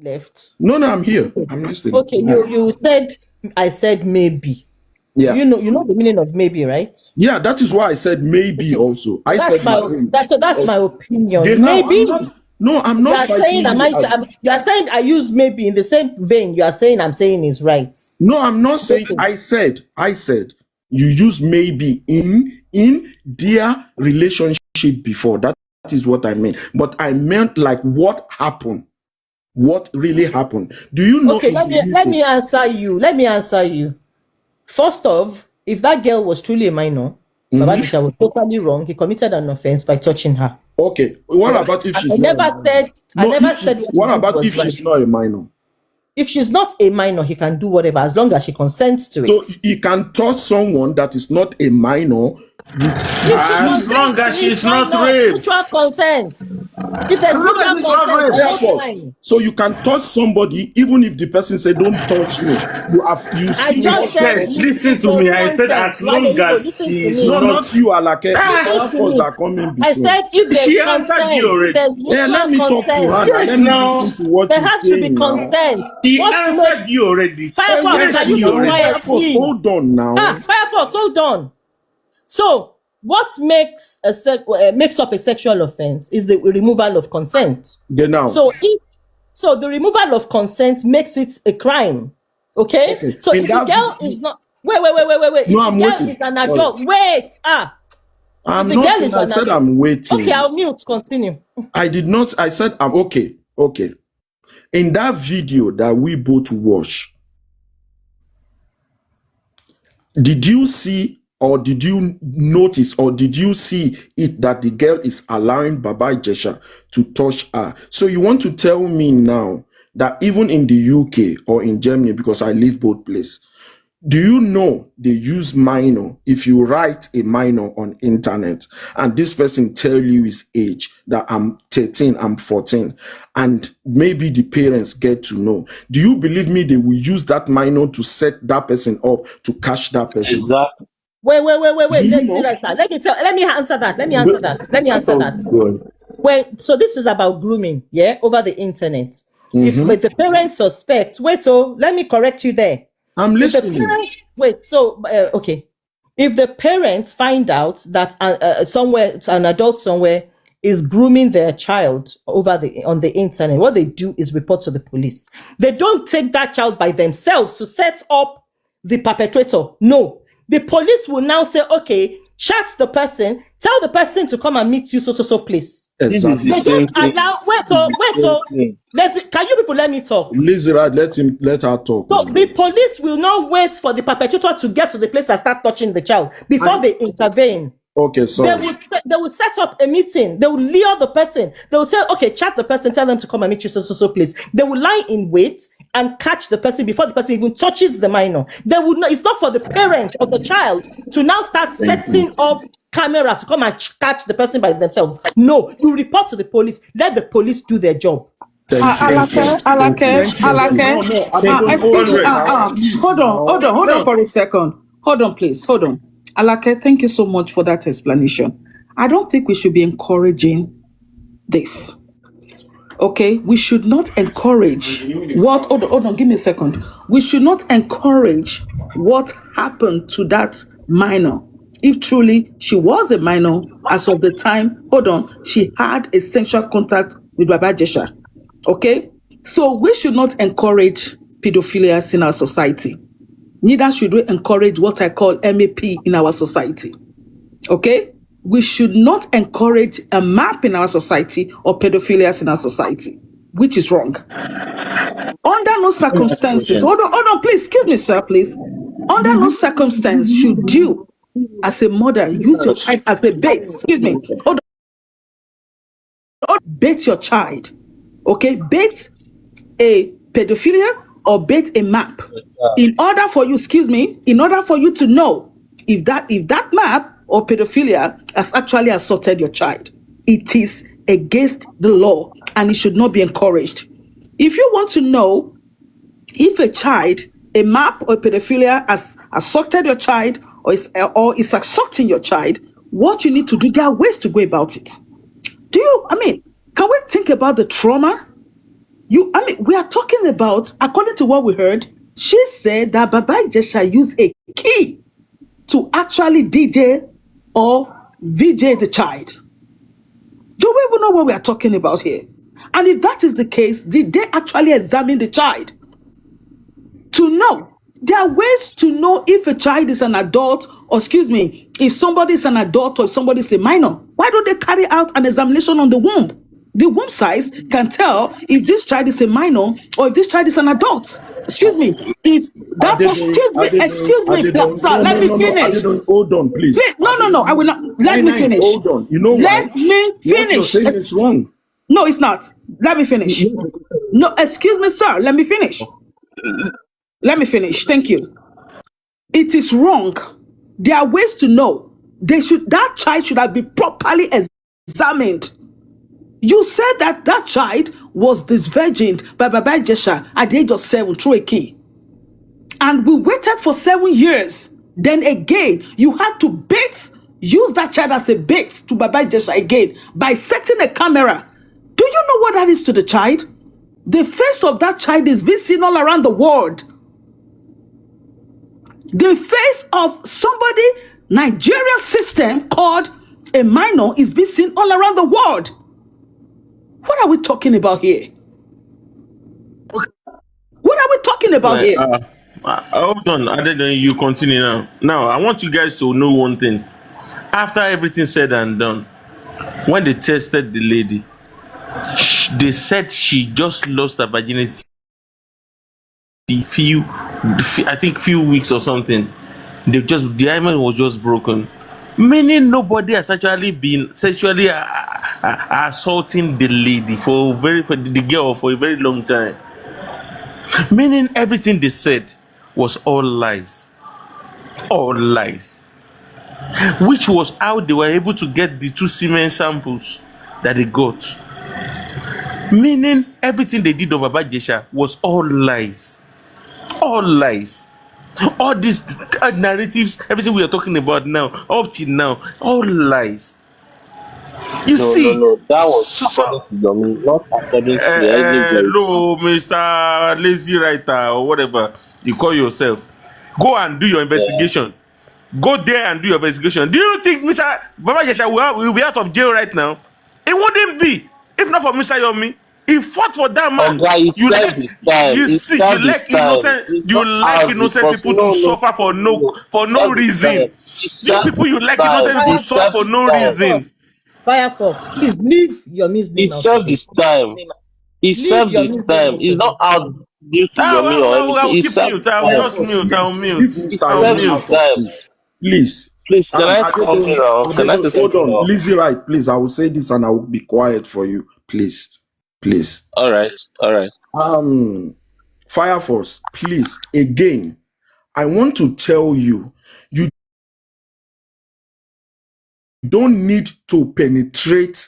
left. No, I'm here. I'm listening. Okay, you said I said maybe. Yeah. You know the meaning of maybe, right? Yeah, that is why I said maybe also. I That's said that's my opinion. Then now, Maybe I'm you not are fighting saying you. you are saying I use maybe in the same vein. You are saying I'm saying is right. No, I'm not saying. Okay. I said you use maybe in their relationship before. That is what I meant. But I meant like what happened. What really happened? Do you know? Okay, let me answer you. Let me answer you. First off, if that girl was truly a minor, Baba Disha was totally wrong. He committed an offense by touching her. Okay. What about if she's not? I never said what about if right. she's not a minor? If she's not a minor, he can do whatever as long as she consents to it. So he can touch someone that is not a minor as long as she's not raped. Mutual consent. If there's mutual consent, so you can touch somebody even if the person say don't touch me. You still listen to me. I said as long as she's not you, Alake. That come in between. I said if there's she answered you already. Yeah, let me talk to her. Yes, now there has to be consent. She answered you already. Firefox, hold on now. Firefox, hold on. So, what makes up a sexual offense is the removal of consent. Genau. So the removal of consent makes it a crime. Okay? So if the girl is not wait. No, I'm waiting. Is an adult. Wait. I'm not saying I said I'm waiting. Okay, I'll mute. Continue. I did not. I said I'm okay. Okay. In that video that we both watched, did you see or did you notice or did you see it that the girl is allowing Baba Ijesha to touch her? So you want to tell me now that even in the UK or in Germany, because I live both places, do you know they use minor? If you write a minor on internet and this person tell you his age, that I'm 13, I'm 14, and maybe the parents get to know, do you believe me they will use that minor to set that person up to catch that person? Exactly. Wait. Let me answer that. So this is about grooming, over the internet. If the parents suspect, let me correct you there. I'm listening. Okay. If the parents find out that an adult somewhere is grooming their child on the internet, what they do is report to the police. They don't take that child by themselves to set up the perpetrator. No. The police will now say, okay, chat the person, tell the person to come and meet you so place. Exactly. They don't allow. Can you people let me talk? Let her talk. So the police will not wait for the perpetrator to get to the place and start touching the child before they intervene. Okay, sorry. They would set up a meeting. They will lure the person. They will say, okay, chat the person, tell them to come and meet you so place. They will lie in wait and catch the person before the person even touches the minor. They would not. It's not for the parent of the child to now start setting up camera to come and catch the person by themselves. No, you report to the police. Let the police do their job. Alake. Hold on for a second. Hold on, please. Hold on. Alake, thank you so much for that explanation. I don't think we should be encouraging this. Okay, we should not encourage what. Hold on, give me a second. We should not encourage what happened to that minor. If truly she was a minor as of the time, she had a sexual contact with Baba Ijesha. Okay, so we should not encourage pedophilia in our society. Neither should we encourage what I call MAP in our society. Okay? We should not encourage a MAP in our society or pedophilia in our society, which is wrong. Under no circumstances, hold on, please, excuse me, sir, please. Under no circumstance should you, as a mother, use your child as a bait. Excuse me. Hold on. Bait your child. Okay? Bait a pedophilia or bait a map. In order for you to know if that map or pedophilia has actually assaulted your child. It is against the law and it should not be encouraged. If you want to know if a map or pedophilia has assaulted your child or is assaulting your child, what you need to do, there are ways to go about it. Can we think about the trauma We are talking about, according to what we heard, she said that Baba Ijesha used a key to actually DJ or VJ the child. Do we even know what we are talking about here? And if that is the case, did they actually examine the child? To know. There are ways to know if a child is an adult, or if somebody is an adult or if somebody is a minor. Why don't they carry out an examination on the womb? The womb size can tell if this child is a minor or if this child is an adult. If that was, sir, let me finish. Hold on, please. No, I will not. Let me finish. Hold on. You know Let me What you're finish. saying is wrong. No, it's not. Let me finish. No, excuse me, sir. Let me finish. Let me finish. Thank you. It is wrong. There are ways to know. That child should have been properly examined. You said that child was disvirgined by Baba Ijesha at the age of 7 through a key. And we waited for 7 years. Then again, you had to use that child as a bait to Baba Ijesha again by setting a camera. Do you know what that is to the child? The face of that child is being seen all around the world. The face of somebody, Nigerian system called a minor, is being seen all around the world. What are we talking about here? What are we talking about here? Hold on, I don't know. You continue now. Now, I want you guys to know one thing. After everything said and done, when they tested the lady, they said she just lost her virginity few weeks or something. The hymen was just broken, meaning nobody has actually been sexually assaulting the lady for the girl for a very long time. Meaning everything they said was all lies, which was how they were able to get the 2 semen samples that they got. Meaning everything they did on Baba Ijesha was all lies. All these narratives, everything we are talking about now, up till now, all lies. You see, no, that was according to Yomi, not according to anybody. Hello, Mr. Lazy Writer or whatever you call yourself. Go and do your investigation. Go there and do your investigation. Do you think Mr. Baba Ijesha will be out of jail right now? It wouldn't be if not for Mr. Yomi. He fought for that man. You like innocent people to suffer for no reason. You people, you like innocent people to suffer for no reason. Firefox, please leave your name. It served his time. He served his time. He's not out due to Yomi or anything. He served his time. Please, can I say something now? Hold on, Lizzie, right? Please, I will say this and I will be quiet for you, please. All right. Fireforce, please, again, I want to tell you, you don't need to penetrate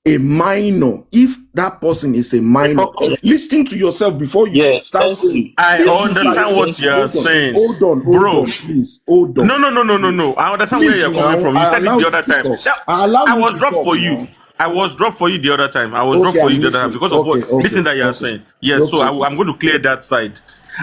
a minor if that person is a minor. Listen to yourself before you start saying. I understand what you are saying. Hold on, please. Hold on. No. I understand where you're coming from. You said it the other time. I was dropped for you. I was dropped for you the other time. Because of what? Listen that you are saying. Yes, so I'm going to clear that side.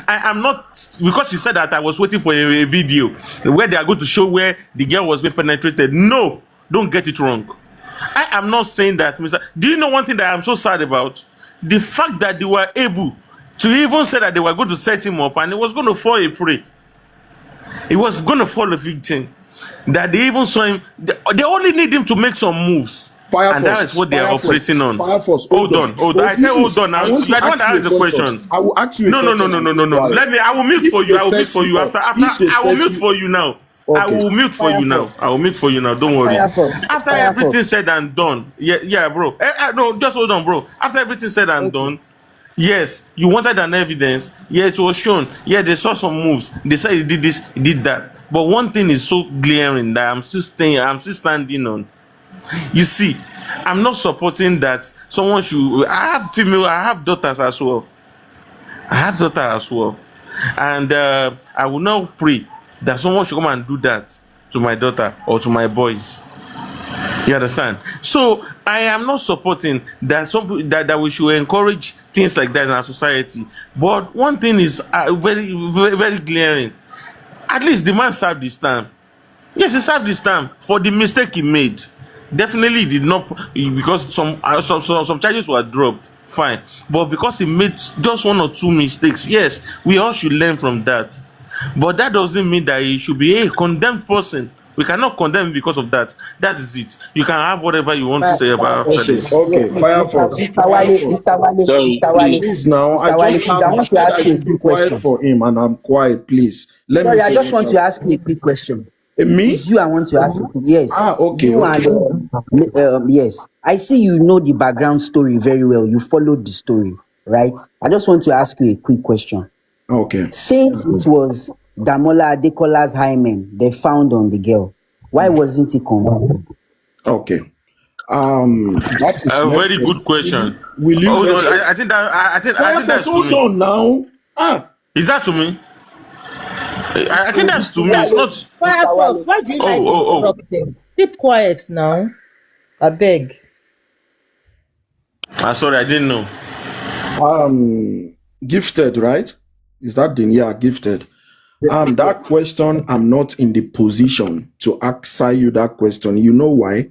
I am not, because you said that I was waiting for a video where they are going to show where the girl was being penetrated. No, don't get it wrong. I am not saying that, Mr. Do you know one thing that I'm so sad about? The fact that they were able to even say that they were going to set him up and he was going to fall a prey. He was going to fall a victim. That they even saw him. They only need him to make some moves. And that is what they are operating on. Hold on. I said hold on. I don't want to ask the question. I will ask you. No. I will mute for you. I will mute for you after. I will mute for you now. Okay. I will mute for you now. Don't worry. After everything said and done, yeah, bro. No, just hold on, bro. After everything said and done, yes, you wanted an evidence. Yeah, it was shown. Yeah, they saw some moves. They said he did this, he did that. But one thing is so glaring that I'm still standing on. You see, I'm not supporting that someone should. I have daughters as well. And I will now pray that someone should come and do that to my daughter or to my boys. You understand? So I am not supporting that that we should encourage things like that in our society. But one thing is very glaring. At least the man served his time. Yes, he served his time for the mistake he made. Definitely he did not, because some charges were dropped. Fine, but because he made just one or two mistakes, yes, we all should learn from that. But that doesn't mean that he should be a condemned person. We cannot condemn him because of that. That is it. You can have whatever you want to say about after this. Okay, Firefox. Mr. Wale, Please now, I want to ask you a quick question for him, and I'm quiet. Please let me. I just want to ask you a quick question. Me? It's you I want to ask you. Yes. Okay. Yes. I see you know the background story very well. You followed the story, right? I just want to ask you a quick question. Okay. Since it was Damola Adekola's hymen they found on the girl, why wasn't he convicted? Okay. That is a very good question. Will you? I think that's to me. Now. Is that to me? I think that's to me. It's not. Firefox, why do you like interrupting? Keep quiet now. I beg. Sorry, I didn't know. Gifted, right? Is that the gifted? That question, I'm not in the position to answer you that question. You know why?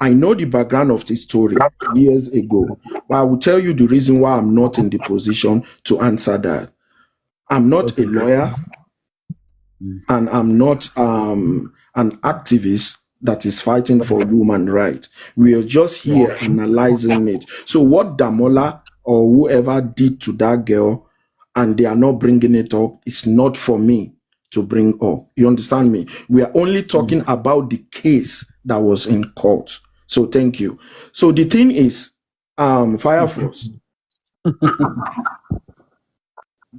I know the background of the story years ago, but I will tell you the reason why I'm not in the position to answer that. I'm not a lawyer, and I'm not an activist that is fighting for human rights. We are just here analyzing it. So what Damola or whoever did to that girl, and they are not bringing it up, it's not for me to bring up. You understand me? We are only talking about the case that was in court. So thank you. So the thing is, Fireforce,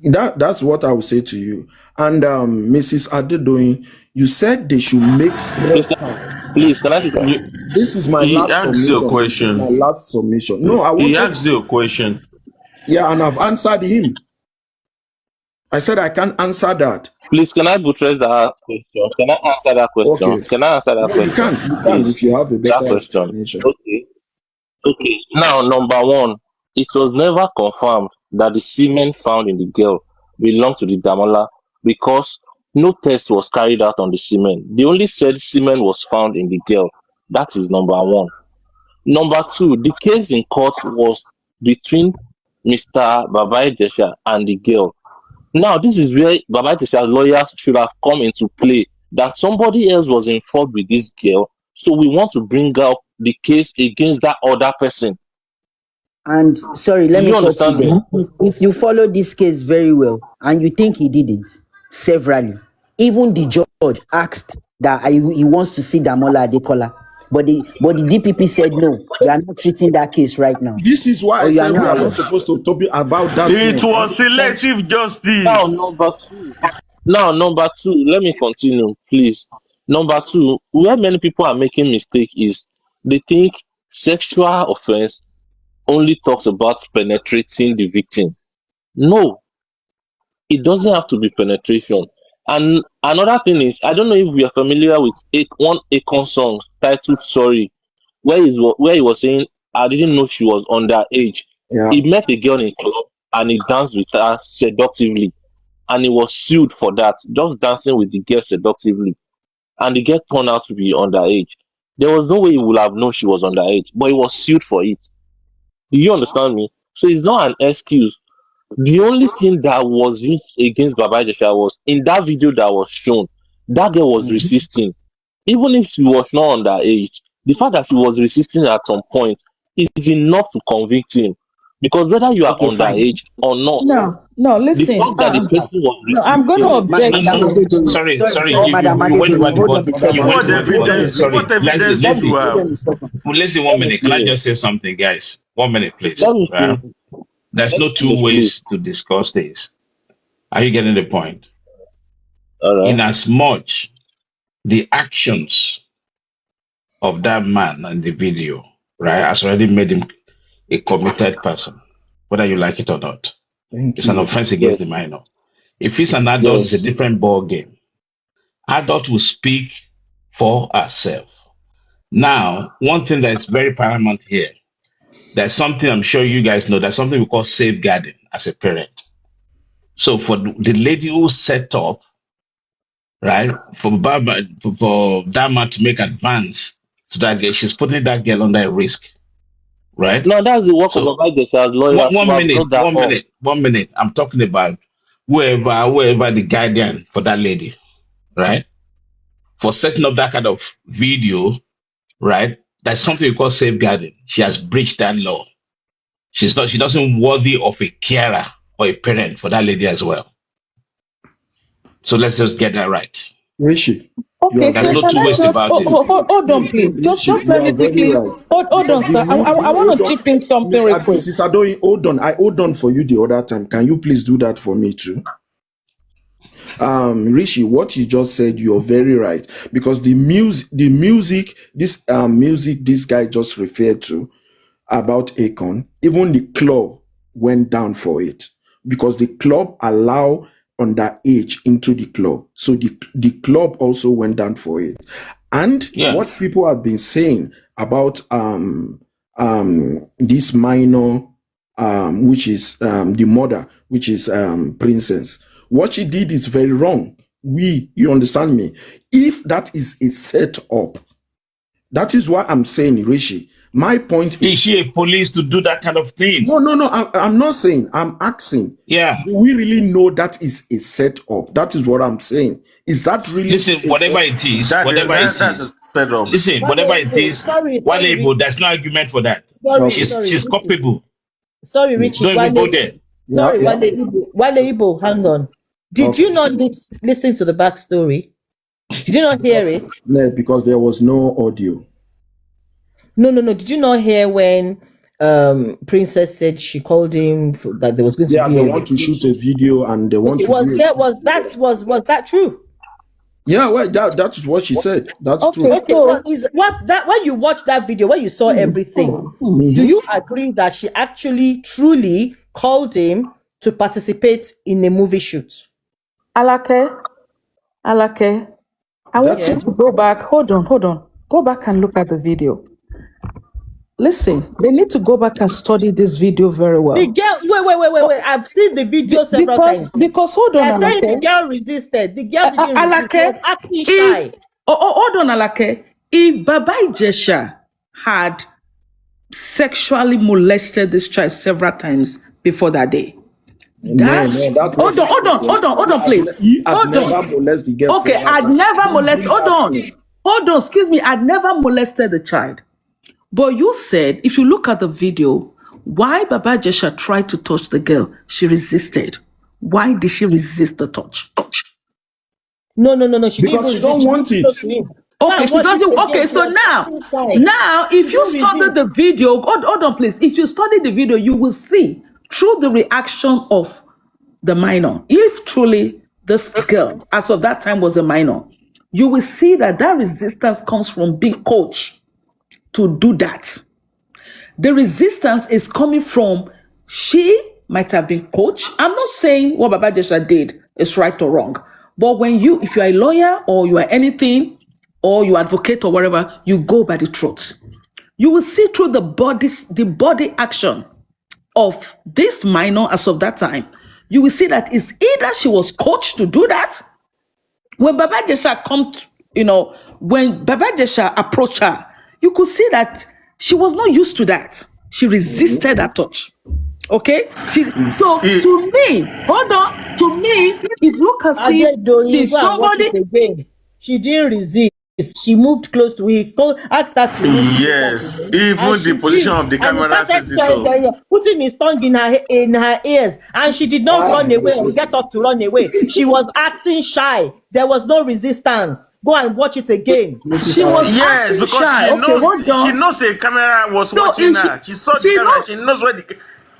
that's what I will say to you. And Mrs. Adedoyin, you said they should make. Please, can I? This is my last submission. Question. My last submission. No, I want. He asked you a question. Yeah, and I've answered him. I said I can't answer that. Please, can I buttress that question? Can I answer that question? Okay. Can I answer that question? You can if you have a better explanation. Okay. Now, number one, it was never confirmed that the semen found in the girl belonged to the Damola because no test was carried out on the semen. They only said semen was found in the girl. That is number one. Number two, the case in court was between Mr. Babai Jesha and the girl. Now, this is where Babai Jesha's lawyers should have come into play, that somebody else was involved with this girl, so we want to bring out the case against that other person. And sorry, let me understand you there. If you follow this case very well and you think he didn't, severally, even the judge asked that he wants to see Damola Adekola, but the DPP said no, we are not treating that case right now. This is why I said we are not supposed to talk about that. It was selective justice. Now, number two, let me continue, please. Number two, where many people are making mistake is they think sexual offense only talks about penetrating the victim. No, it doesn't have to be penetration. And another thing is, I don't know if we are familiar with one Akon song titled Sorry, where he was saying, I didn't know she was underage. Yeah. He met a girl in club and he danced with her seductively. And he was sued for that, just dancing with the girl seductively. And the girl turned out to be underage. There was no way he would have known she was underage, but he was sued for it. Do you understand me? So it's not an excuse. The only thing that was used against Baba Jesha was in that video that was shown, that girl was resisting. Even if she was not underage, the fact that she was resisting at some point is enough to convict him. Because whether you are underage or not, no, listen. The fact that the person was resisting. I'm going to object. Sorry. Let's see 1 minute. Can I just say something, guys? 1 minute, please. There's no two ways to discuss this. Are you getting the point? In as much the actions of that man in the video, right, has already made him a committed person, whether you like it or not. It's an offense against the minor. If it's an adult, it's a different ball game. Adult will speak for herself. Now, one thing that's very paramount here, there's something I'm sure you guys know, there's something we call safeguarding as a parent. So for the lady who set up, right, for that man to make advance to that girl, she's putting that girl under a risk, right? No, that's the work of a lawyer. One minute. I'm talking about whoever the guardian for that lady, right? For setting up that kind of video, right? That's something we call safeguarding. She has breached that law. She doesn't worthy of a carer or a parent for that lady as well. So let's just get that right. Rishi. Okay, there's no two ways about it. Hold on, please. Just let me quickly. Hold on, sir. I want to chip in something real quick. Mrs. Adoyin, hold on. I hold on for you the other time. Can you please do that for me too? Rishi, what you just said, you're very right, because the music this guy just referred to about Akon, even the club went down for it, because the club allow underage into the club, so the club also went down for it. And what people have been saying about this minor, which is the mother, which is Princess. What she did is very wrong. You understand me? If that is a setup, that is why I'm saying, Rishi, my point is she a police to do that kind of thing? No, I'm not saying, I'm asking. Yeah. Do we really know that is a setup? That is what I'm saying. Is that really? Listen, whatever it is, whatever it is, Wahala, there's no argument for that. She's culpable. Sorry, Richie. Don't even go there. Sorry, Wahala, hang on. Did you not listen to the backstory? Did you not hear it? No, because there was no audio. No. Did you not hear when Princess said she called him that there was going to be? Yeah, they want to shoot a video and they want to. Was that true? Yeah, well, that is what she said. That's true. Okay, when you watched that video, when you saw everything, do you agree that she actually truly called him to participate in a movie shoot? Alake, I want you to go back. Hold on. Go back and look at the video. Listen, they need to go back and study this video very well. The girl, wait. I've seen the video several times. Because hold on, Alake. The girl resisted. The girl didn't resist. She was acting shy. Hold on, Alake. If Baba Ijesha had sexually molested this child several times before that day, hold on, please. He has never molested the girl. Okay, I'd never molested. Hold on, excuse me. I'd never molested the child. But you said, if you look at the video, why Baba Ijesha tried to touch the girl, she resisted. Why did she resist the touch? No. She don't want it. Okay, she doesn't. Okay, so now, if you study the video, hold on, please. If you study the video, you will see through the reaction of the minor. If truly this girl, as of that time, was a minor, you will see that resistance comes from being coached to do that. The resistance is coming from she might have been coached. I'm not saying what Baba Ijesha did is right or wrong, but if you are a lawyer or you are anything, or you advocate or whatever, you go by the truth. You will see through the body action of this minor as of that time. You will see that it's either she was coached to do that. When Baba Ijesha when Baba Ijesha approached her, you could see that she was not used to that. She resisted that touch. Okay? To me, it looks as if she's somebody. She didn't resist. She moved close to him. Asked her to move. Yes, even the position of the camera says it. Putting his tongue in her ears, and she did not run away or get up to run away. She was acting shy. There was no resistance. Go and watch it again. She was because shy. She knows a camera was watching her. She saw the camera. She knows where the.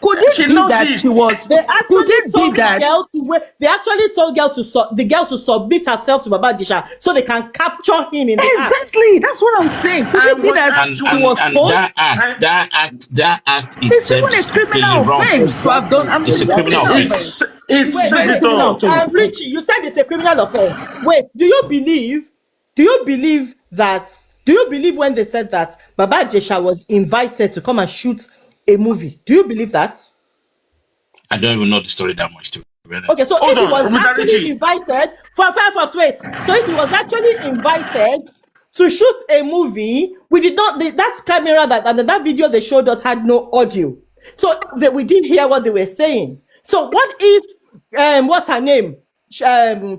Could it be that she was? They actually told the girl to submit herself to Baba Ijesha so they can capture him in the act. Exactly. That's what I'm saying. Could it be that she was forced? That act it's even a criminal offense to have done. It's a criminal offense. Richie, you said it's a criminal offense. Wait, do you believe that Do you believe when they said that Baba Jesha was invited to come and shoot a movie? Do you believe that? I don't even know the story that much, to be honest. Okay, so if he was actually invited wait. So if he was actually invited to shoot a movie, we did not. That camera that video they showed us had no audio, so we didn't hear what they were saying. So what if what's her name?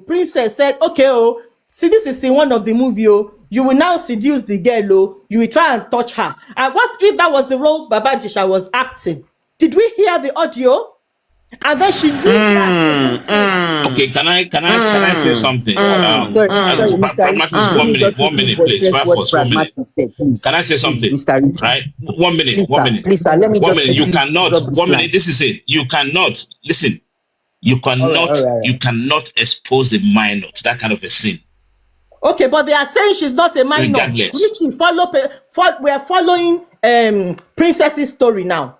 Princess said, okay, oh, see, this is in one of the movie, oh, you will now seduce the girl, oh, you will try and touch her. And what if that was the role Baba Jesha was acting? Did we hear the audio? And then she used that. Okay, can I say something? Sorry, Mr. 1 minute, please. First, 1 minute. Can I say something? Right? 1 minute. Please, sir, let me 1 just minute. You cannot. 1 minute. This is it. You cannot. Listen. You cannot. All right. You cannot expose a minor to that kind of a sin. Okay, but they are saying she's not a minor. Regardless. We are following Princess's story now.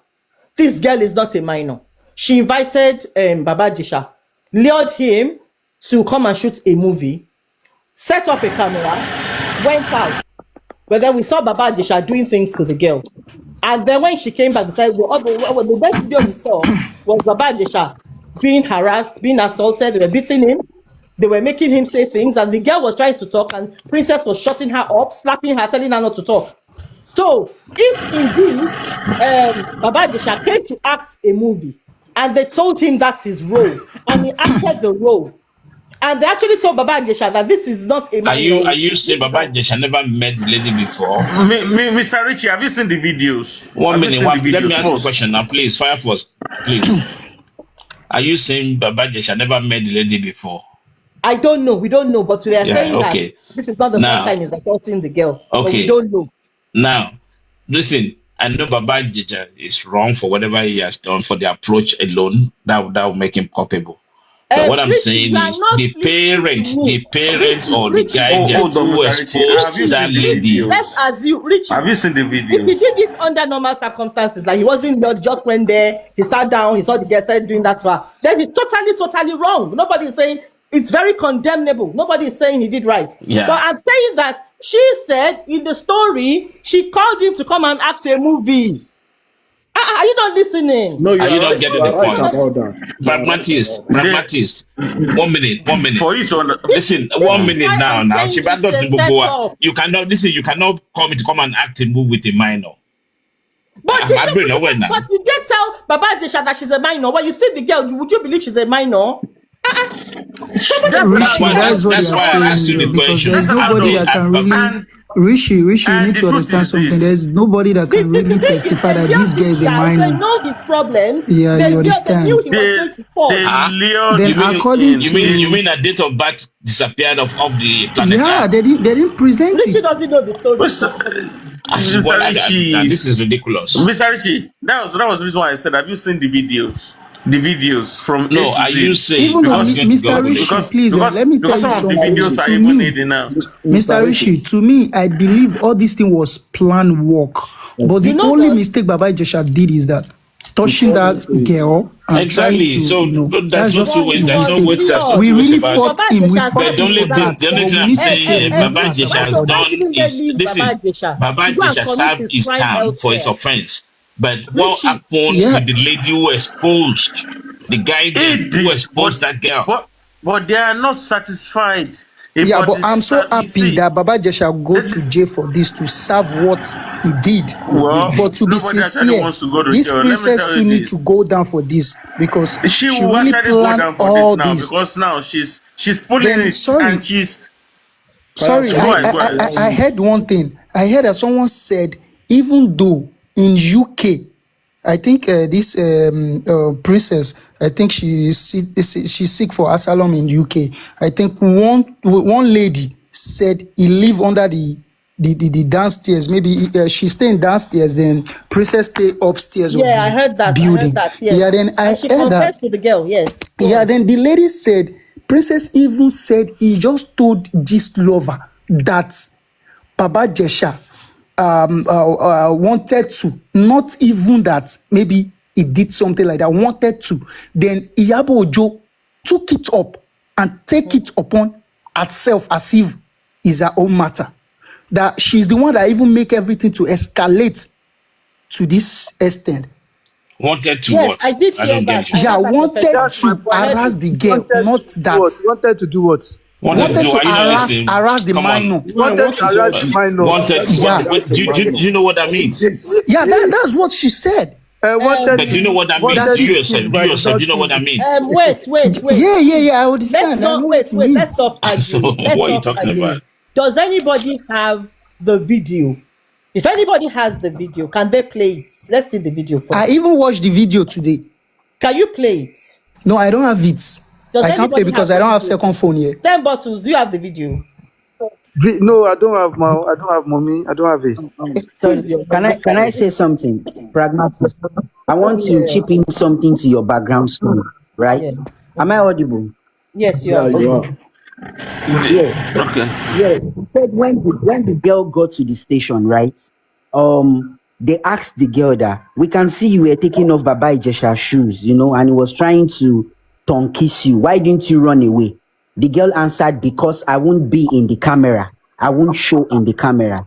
This girl is not a minor. She invited Baba Jesha, lured him to come and shoot a movie, set up a camera, went out. But then we saw Baba Jesha doing things to the girl. And then when she came back, the best video we saw was Baba Jesha being harassed, being assaulted. They were beating him. They were making him say things. And the girl was trying to talk. And Princess was shutting her up, slapping her, telling her not to talk. So if indeed Baba Jesha came to act a movie, and they told him that's his role, and he acted the role, and they actually told Baba Jesha that this is not a minor. Are you saying Baba Jesha never met the lady before? Mr. Richie, have you seen the videos? 1 minute. Let me ask you a question now, please. Fire first, please. Are you saying Baba Jesha never met the lady before? I don't know. We don't know, but they are saying that this is not the first time he's assaulting the girl. Okay. But we don't know. Now, listen. I know Baba Jesha is wrong for whatever he has done, for the approach alone. That will make him culpable. But what I'm saying is the parents or the guardians who exposed that lady. Let's assume, Richie. Have you seen the video? If he did it under normal circumstances, like he wasn't just went there, he sat down, he saw the girl started doing that to her, then he's totally wrong. Nobody's saying it's very condemnable. Nobody is saying he did right. Yeah. But I'm saying that she said in the story, she called him to come and act a movie. Are you not listening? No, you don't get the point. Pragmatist. 1 minute. For you to listen, 1 minute now. You cannot listen. You cannot call me to come and act a movie with a minor. But you did tell Baba Jesha that she's a minor. When you see the girl, would you believe she's a minor? That's why I asked you the question. There's nobody that can really. Rishi, you need to understand something. There's nobody that can really testify that this guy is a minor. They know his problems. Yeah, you understand. Then according to you mean a date of birth disappeared off the planet? Yeah, they didn't present it. Richie doesn't know the story. This is ridiculous. Mr. Richie, that was the reason why I said, have you seen the videos? The videos from are you saying even Mr. Rishi, please let me tell you something. Mr. Rishi, to me, I believe all this thing was planned work. But the only mistake Baba Jesha did is that touching that girl and trying to, that's just no way we really fought him. We fought him for that. The only thing I'm saying, Baba Jesha has done is listen. Baba Jesha served his time for his offense. But what happened with the lady who exposed the guy who exposed that girl? But they are not satisfied. Yeah, but I'm so happy that Baba Jesha go to jail for this to serve what he did. Well, but to be sincere, this princess too need to go down for this because she really planned all this. Because now she's pulling it and she's. Sorry, I heard one thing. I heard that someone said even though in UK, I think this princess, I think she's sick for asylum in UK. I think one lady said he live under the downstairs. Maybe she's staying downstairs, then princess stay upstairs. Yeah, I heard that. Building. Yeah, then I she heard that. To the girl, yes. Yeah, then the lady said, princess even said he just told this lover that Baba Jesha wanted to, not even that maybe he did something like that, wanted to, then Iyabo Ojo took it up and take it upon herself as if it's her own matter. that she's the one that even make everything to escalate to this extent. Wanted to Yes, what? I did I hear don't that. get you. Yeah, I heard that wanted perfection. to harass the girl, not that. Wanted to do what? Wanted to do. Are you not listening? harass the Come minor. on. Wanted to harass the minor. Wanted. Yeah. Wait, do you know what that means? Yeah, that's what she said. Wanted But do you know what that means? wanted You to yourself. but You yourself. Do you know what not that means? Wait. Yeah, I Let's understand. I not know wait. what it Let's means. stop So arguing. Let's what are you stop talking arguing. about? Does anybody have the video? If anybody has the video, can they play it? Let's see the video first. I even watched the video today. Can you play it? No, I don't have it. Does I can't play anybody because have I don't the have video? second phone here. 10 bottles. Do you have the video? No, I don't have mommy. I don't have it. Sorry, can I say something? Pragmatist. I want to chip in something to your background story, right? Yeah. Am I audible? Yes, you Yeah, are. you are. Yeah. Okay. Yeah. When the girl got to the station, right? They asked the girl that we can see you were taking off Baba Ijesha's shoes, and he was trying to tongue kiss you. Why didn't you run away? The girl answered, because I won't be in the camera. I won't show in the camera.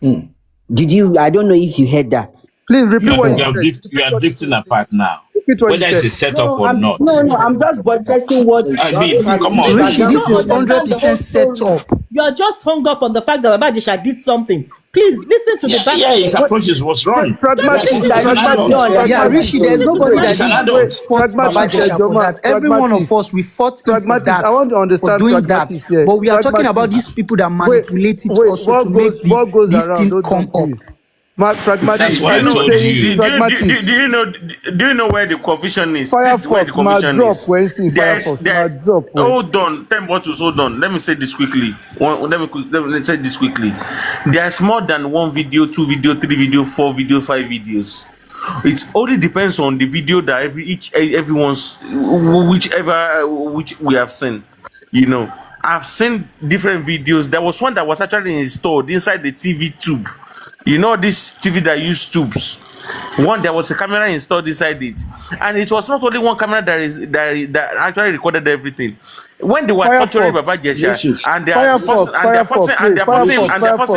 Did you? I don't know if you heard that. Please repeat what you said. You are drifting apart now. Repeat what Whether you it's a said. setup or not. No, I'm just buttressing what. Come on. Rishi, this is don't understand 100% the set whole up. You are just hung up on the fact that Baba Jesha did something. Please listen to the back. Yeah, his approach was wrong. Yeah, Rishi, there's nobody that He's an did adult. fought Baba Jesha for that. Every one of us, we fought him for that, I want to understand for doing that. pragmatics here. But we are talking Pragmatics. about these people that manipulate it also what to make goes this around, thing don't come please. up. Pragmatic. That's what I told you. Do you know where the confusion is? This is where the Firefox, my confusion drop is. Wednesday. Firefox, my drop. Hold on, 10 bottles. Hold on. Let me say this quickly. Let me say this quickly. There's more than one video, 2 video, 3 video, 4 video, 5 videos. It only depends on the video that which we have seen. I've seen different videos. There was one that was actually installed inside the TV tube. This TV that use tubes. There was a camera installed inside it, and it was not only one camera that actually recorded everything. When they were torturing Baba Jesha, and they are forcing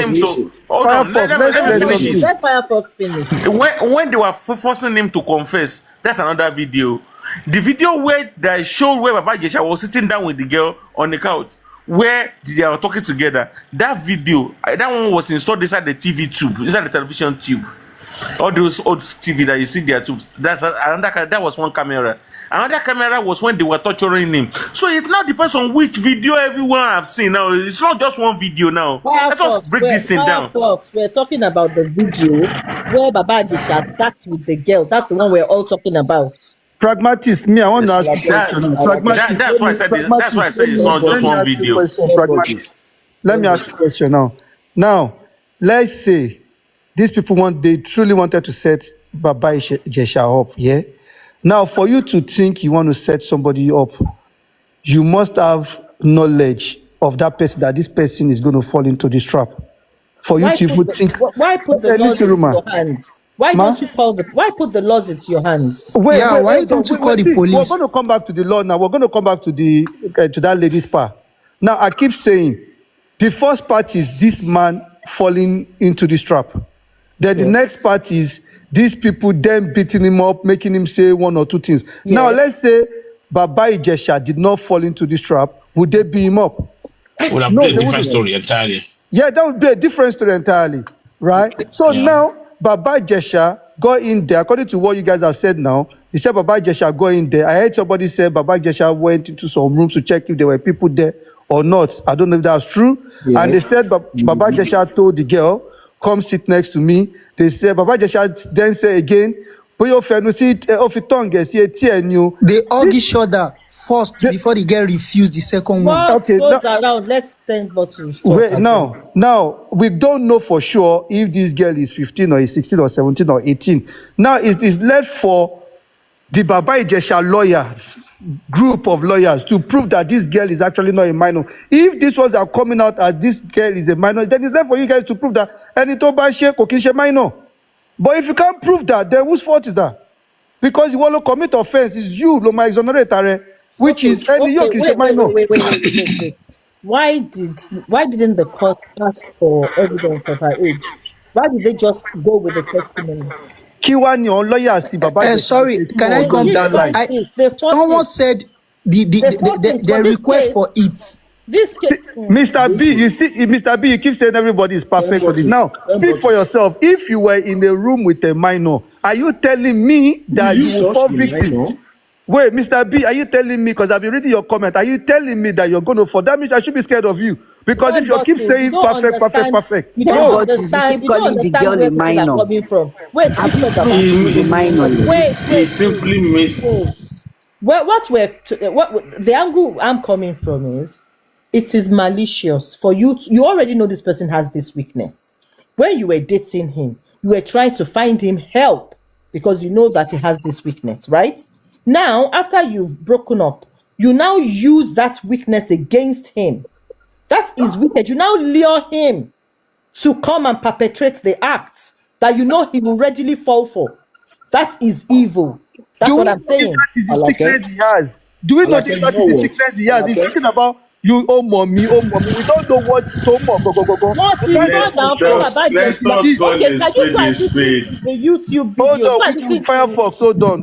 him to hold on. Let me finish it. Let Firefox finish. When they were forcing him to confess, that's another video. The video where they showed where Baba Jesha was sitting down with the girl on the couch, where they are talking together, that video, that one was installed inside the TV tube, inside the television tube. All those old TV that you see there too. That was one camera. Another camera was when they were torturing him. So it now depends on which video everyone have seen. Now it's not just one video now. Let us break this thing down. We're talking about the video where Baba Jesha sat with the girl. That's the one we're all talking about. Pragmatist, me, I want to ask you a question. That's why I said it's not just one video. Let me ask you a question now. Now, let's say these people they truly wanted to set Baba Jesha up, yeah? Now, for you to think you want to set somebody up, you must have knowledge of that person, that this person is going to fall into this trap. For you to think... Why put the laws into your hands? Why put the laws into your hands? Why don't you call the police? We're going to come back to the law now. We're going to come back to to that lady's part. Now, I keep saying, the first part is this man falling into this trap. Then the next part is these people then beating him up, making him say 1 or 2 things. Yes. Now, let's say Baba Ijesha did not fall into this trap. Would they beat him up? Would have been a different story entirely. Yeah, that would be a different story entirely, right? So now, Baba Jesha got in there. According to what you guys have said now, they said Baba Jesha got in there. I heard somebody say Baba Jesha went into some rooms to check if there were people there or not. I don't know if that's true. Yes. And they said Baba Jesha told the girl, come sit next to me. They said Baba Jesha then say again, they hug each other first before the girl refused the second one. Okay, around. Let's 10 bottles. Wait, now we don't know for sure if this girl is 15 or is 16 or 17 or 18. Now it is left for the Baba Ijesha lawyers, group of lawyers, to prove that this girl is actually not a minor. If these ones are coming out as this girl is a minor, then it's left for you guys to prove that Enitoba Kokishe minor. But if you can't prove that, then whose fault is that? Because you want to commit offense, is you, Loma Exonerate, which is any yoke is a minor. Wait. why didn't the court ask for evidence of her age? Why did they just go with the testimony? Kí wá ni àwọn lọ́ọ̀yà àti bàbá Ìjẹ̀ṣà Sorry, ṣe tí can I wọ́n come? lórí that line? They fought Someone it. said They fought it for the this request case. for it. This case. Mr. B, you see, Mr. B, you keep saying everybody is perfect for this. Now, speak for yourself. If you were in a room with a minor, are you telling me that you will fall victim? Wait, Mr. B, are you telling me, because I've been reading your comment, are you telling me that you're going to fall? That means I should be scared of you. Because if you keep saying perfect. You don't understand. You don't understand where people are coming from. Wait, She's a minor. Wait. He simply missed. What the angle I'm coming from is, it is malicious for you. You already know this person has this weakness. When you were dating him, you were trying to find him help because you know that he has this weakness, right? Now, after you've broken up, you now use that weakness against him. That is wicked. You now lure him to come and perpetrate the acts that you know he will readily fall for. That is evil. That's what I'm saying. Do we not think that is the sickness he has? He's talking about you, oh mommy. We don't know what so much. What you know now? Let's not call this spade. The YouTube video. Hold on, Firefox, hold on.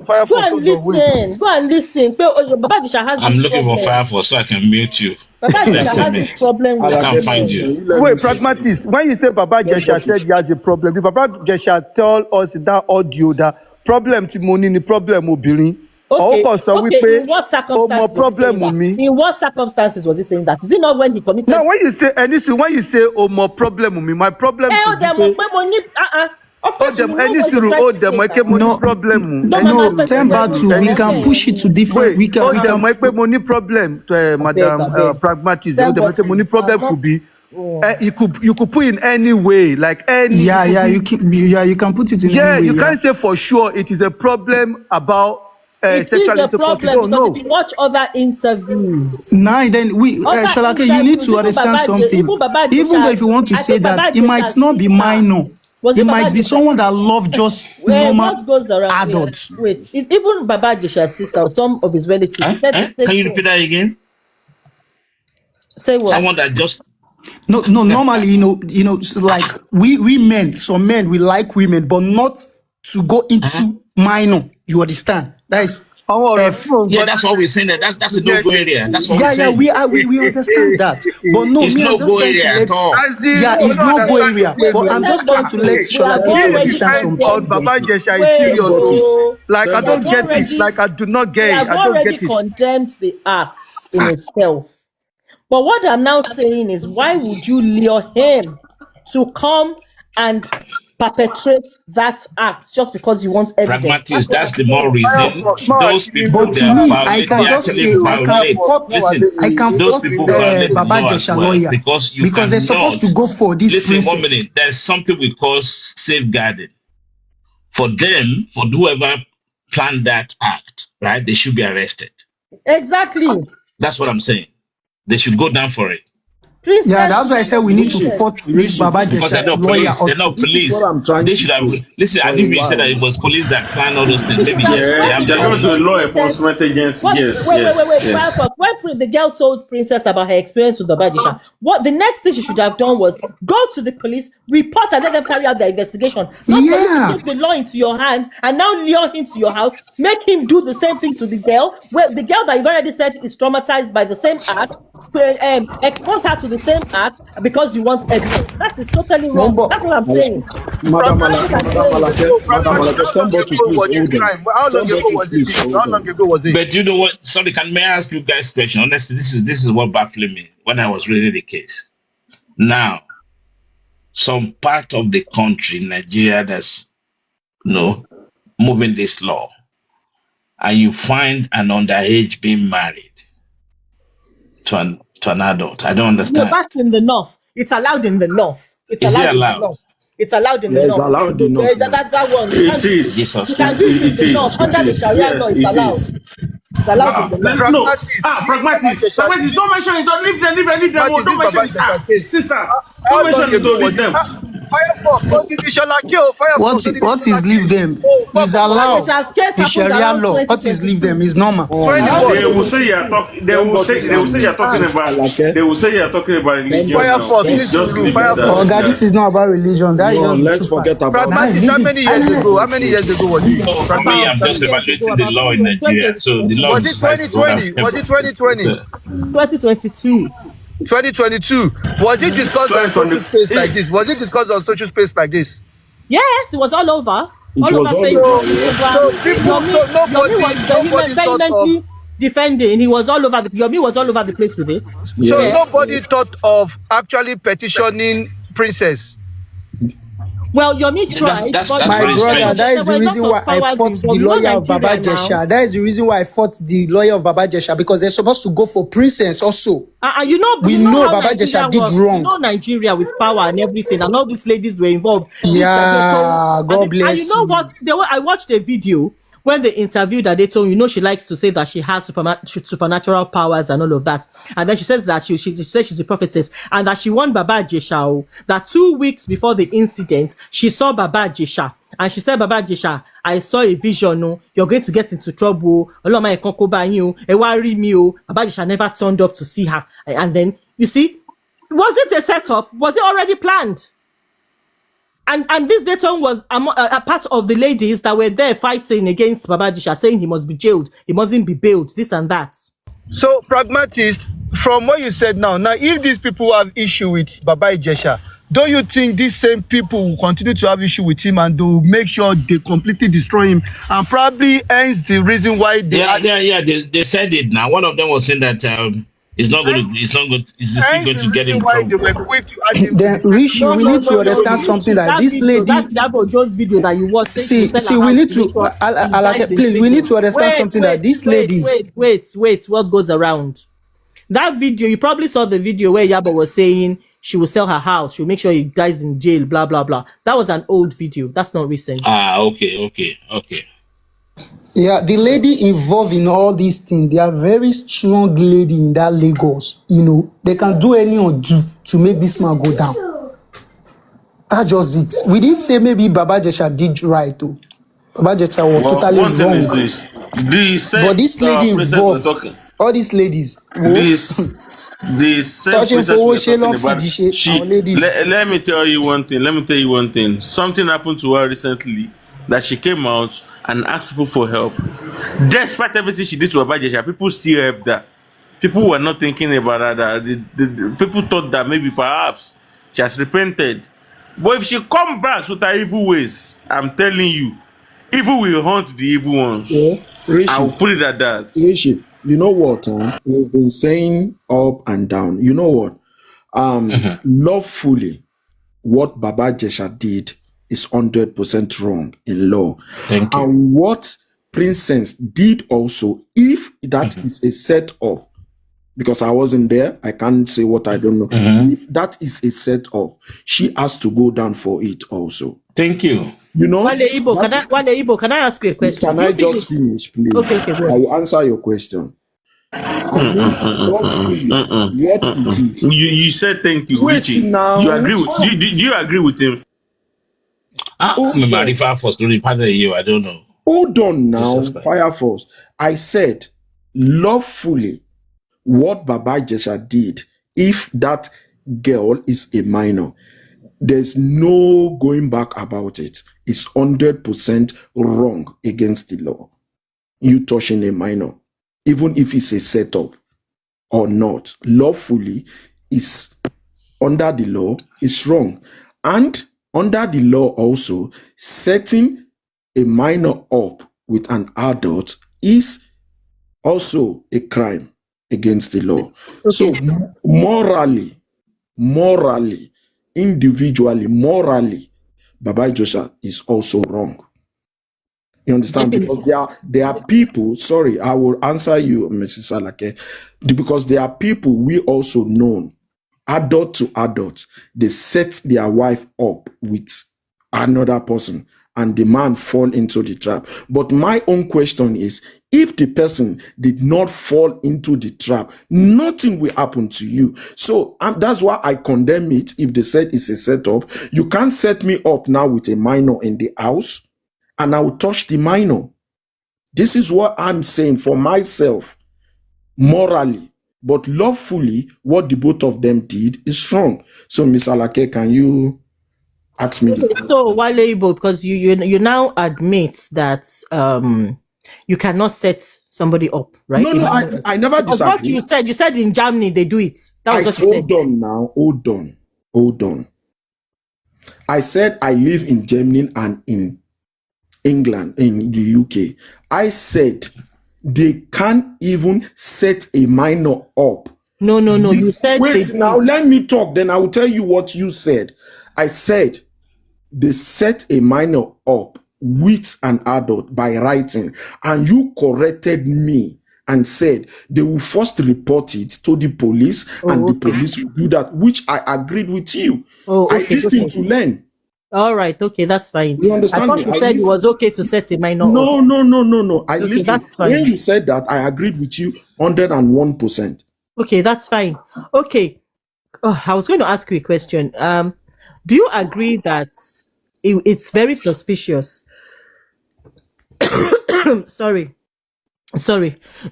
Go and listen. Baba Disha has I'm looking for Firefox so I can mute you. Baba Disha has this problem with I can't find you. Wait, pragmatist. When you say Baba Jesha said he has a problem, did Baba Jesha tell us in that audio that problem ti mo ní ni problem obìnrin? Okay. In what circumstances was he saying that? Is it not when he committed? Now, when you say more problem with me, my problem. Of course, no, Temba, we can push it to different. We can. Money problem, Madam Pragmatism. Money problem could be. You could put in any way, like any. You can put it in. Any way, you can't say for sure it is a problem about. It is a problem because if you watch other interviews. Then Shalake, you need to understand something. Even though if you want to say that, it might not be minor. It might be someone that loves just normal adults. Wait, even Baba Jesha's sister or some of his relatives. Can you repeat that again? Say what? Someone that just. No. Normally, like some men, we like women, but not to go into minor. You understand? That is. That's what we're saying. That's a no-go area. That's what we're saying. we understand that. But no, it's no-go area at all. It's no-go area. But I'm just trying to let Sholake understand something. Baba Jesha is serious. Like I don't get it. Like I do not get it. I don't get it. Already condemned the act in itself. But what I'm now saying is, why would you lure him to come and perpetrate that act just because you want evidence? Pragmatics, that's the more reason. Those people but to me, I can just say I can those people violate Baba Jesha lawyer because they're supposed to go for this. Listen, 1 minute. There's something we call safeguarding. For them, for whoever planned that act, right? They should be arrested. Exactly. That's what I'm saying. They should go down for it. That's why I said we need to fight this Baba Jesha because they're not police. They're not police. They should have. Listen, I think we said that it was police that planned all those things. Maybe they're going to a law enforcement agency. Wait. When the girl told Princess about her experience with Baba Jesha, what the next thing she should have done was go to the police, report, and let them carry out their investigation. Not take the law into your hands and now lure him to your house, make him do the same thing to the girl. Well, the girl that you've already said is traumatized by the same act. Expose her to the same act because you want evidence. That is totally wrong. That's what I'm saying. Madam Malaka, stand up to please. How long ago was it? But you know what? Sorry, may I ask you guys a question? Honestly, this is what baffled me when I was reading the case. Now, some part of the country, Nigeria, that's moving this law, and you find an underage being married to an adult. I don't understand. No, back in the north, it's allowed in the north. Is it allowed? It's allowed in the north. It's allowed in the north. That one. It is. Jesus. You can do it in the north. Under the Sharia law, it's allowed. It's allowed in the north. No. Pragmatics. Don't mention it. Don't leave them. Don't mention it. Sister, don't mention it. Don't leave them. What is leave them? is allowed. The Sharia law. What is leave them is normal. They will say you're talking. They will say you're talking about. They will say you're talking about religion. Just leave that. Oh God, this is not about religion. That is just let's forget about that. How many years ago was it? For me, I'm just evaluating the law in Nigeria. So the law was it 2020? Was it 2020? 2022. 2022. Was it discussed on social space like this? Was it discussed on social space like this? Yes, it was all over. Nobody vehemently defending. He was all over. Yomi was all over the place with it. So nobody thought of actually petitioning Princess. Well, Yomi tried. That's My brother, that is the reason why I fought the lawyer of Baba Jesha. That is the reason why I fought the lawyer of Baba Jesha, because they're supposed to go for Princess also. We know Baba Jesha did wrong. You know Nigeria with power and everything, and all these ladies were involved. Yeah, God bless you. And you know what? I watched a video when they interviewed her. They told me, she likes to say that she has supernatural powers and all of that. And then she says that she says she's a prophetess and that she won Baba Jesha. That 2 weeks before the incident, she saw Baba Jesha. And she said, Baba Jesha, I saw a vision. No, you're going to get into trouble. Baba Jesha never turned up to see her. And then, you see, was it a setup? Was it already planned? And this Dayton was a part of the ladies that were there fighting against Baba Jesha, saying he must be jailed, he mustn't be bailed, this and that. So, pragmatist, from what you said now, if these people have issue with Baba Jesha, don't you think these same people will continue to have issue with him and they'll make sure they completely destroy him and probably ends the reason why they... They said it now. One of them was saying that it's not going to get him. Then Rishi, we need to understand something that this lady. That's Joe's video that you watch. See, we need to. Please, we need to understand something that these ladies. Wait. What goes around? That video, you probably saw the video where Yabo was saying she will sell her house, she'll make sure he dies in jail, blah blah blah. That was an old video. That's not recent. Okay. Yeah, the lady involved in all these things, they are very strong lady in that Lagos. They can do any undo to make this man go down. That's just it. We didn't say maybe Baba Jesha did right though. Baba Jesha was totally one thing wrong. Is this. But this lady involved, all these ladies. Touching for let me tell you one thing. Something happened to her recently that she came out and asked people for help. Despite everything she did to Baba Jesha, people still helped her. People were not thinking about that. The people thought that maybe perhaps she has repented. But if she come back with her evil ways, I'm telling you, evil will haunt the evil ones. Yeah. Rishi, I will put it at that. Rishi, you know what? We've been saying up and down. You know what? Lawfully, what Baba Jesha did is 100% wrong in law. Thank you. And what Princess did also, if that is a setup, because I wasn't there, I can't say what I don't know. If that is a setup, she has to go down for it also. Thank you. Wale Ibo, can I ask you a question? Can I just finish, please? Okay, I will answer your question. You said thank you, Richie. Now. You agree with? Do you agree with him? I don't know. Hold on now, Fire Force. I said lawfully what Baba Jesha did, if that girl is a minor, there's no going back about it. It's 100% wrong against the law. You touching a minor, even if it's a setup or not, lawfully is under the law, is wrong. And under the law also, setting a minor up with an adult is also a crime against the law. Okay. So morally, individually, Baba Jesha is also wrong. You understand? Because there are people, sorry, I will answer you, Mrs. Alake, because there are people we also know, adult to adult, they set their wife up with another person and the man fall into the trap. But my own question is, if the person did not fall into the trap, nothing will happen to you. So that's why I condemn it. If they said it's a setup, you can't set me up now with a minor in the house and I will touch the minor. This is what I'm saying for myself, morally, but lawfully, what the both of them did is wrong. So, Miss Alake, can you ask me the question? So, Wale Ibo, because you now admit that you cannot set somebody up, right? No, I never disagree. What you said in Germany they do it. That was what you said. Hold on. I said I live in Germany and in England, in the UK. I said they can't even set a minor up. No. You said wait now, let me talk. Then I will tell you what you said. I said they set a minor up with an adult by writing, and you corrected me and said they will first report it to the police, the police will do that, which I agreed with you. I listened to learn. All right, okay, that's fine. You understand? I thought you said it was okay to set a minor. No. I listened. When you said that, I agreed with you 101%. Okay, that's fine. Okay. I was going to ask you a question. Do you agree that it's very suspicious? Sorry.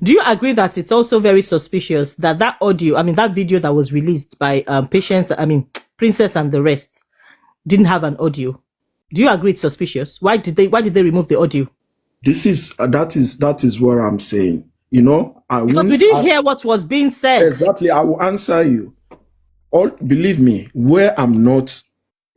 Do you agree that it's also very suspicious that audio, that video that was released by Princess and the rest didn't have an audio? Do you agree it's suspicious? Why did they remove the audio? That is what I'm saying. Because we didn't hear what was being said. Exactly. I will answer you. Believe me, where I'm not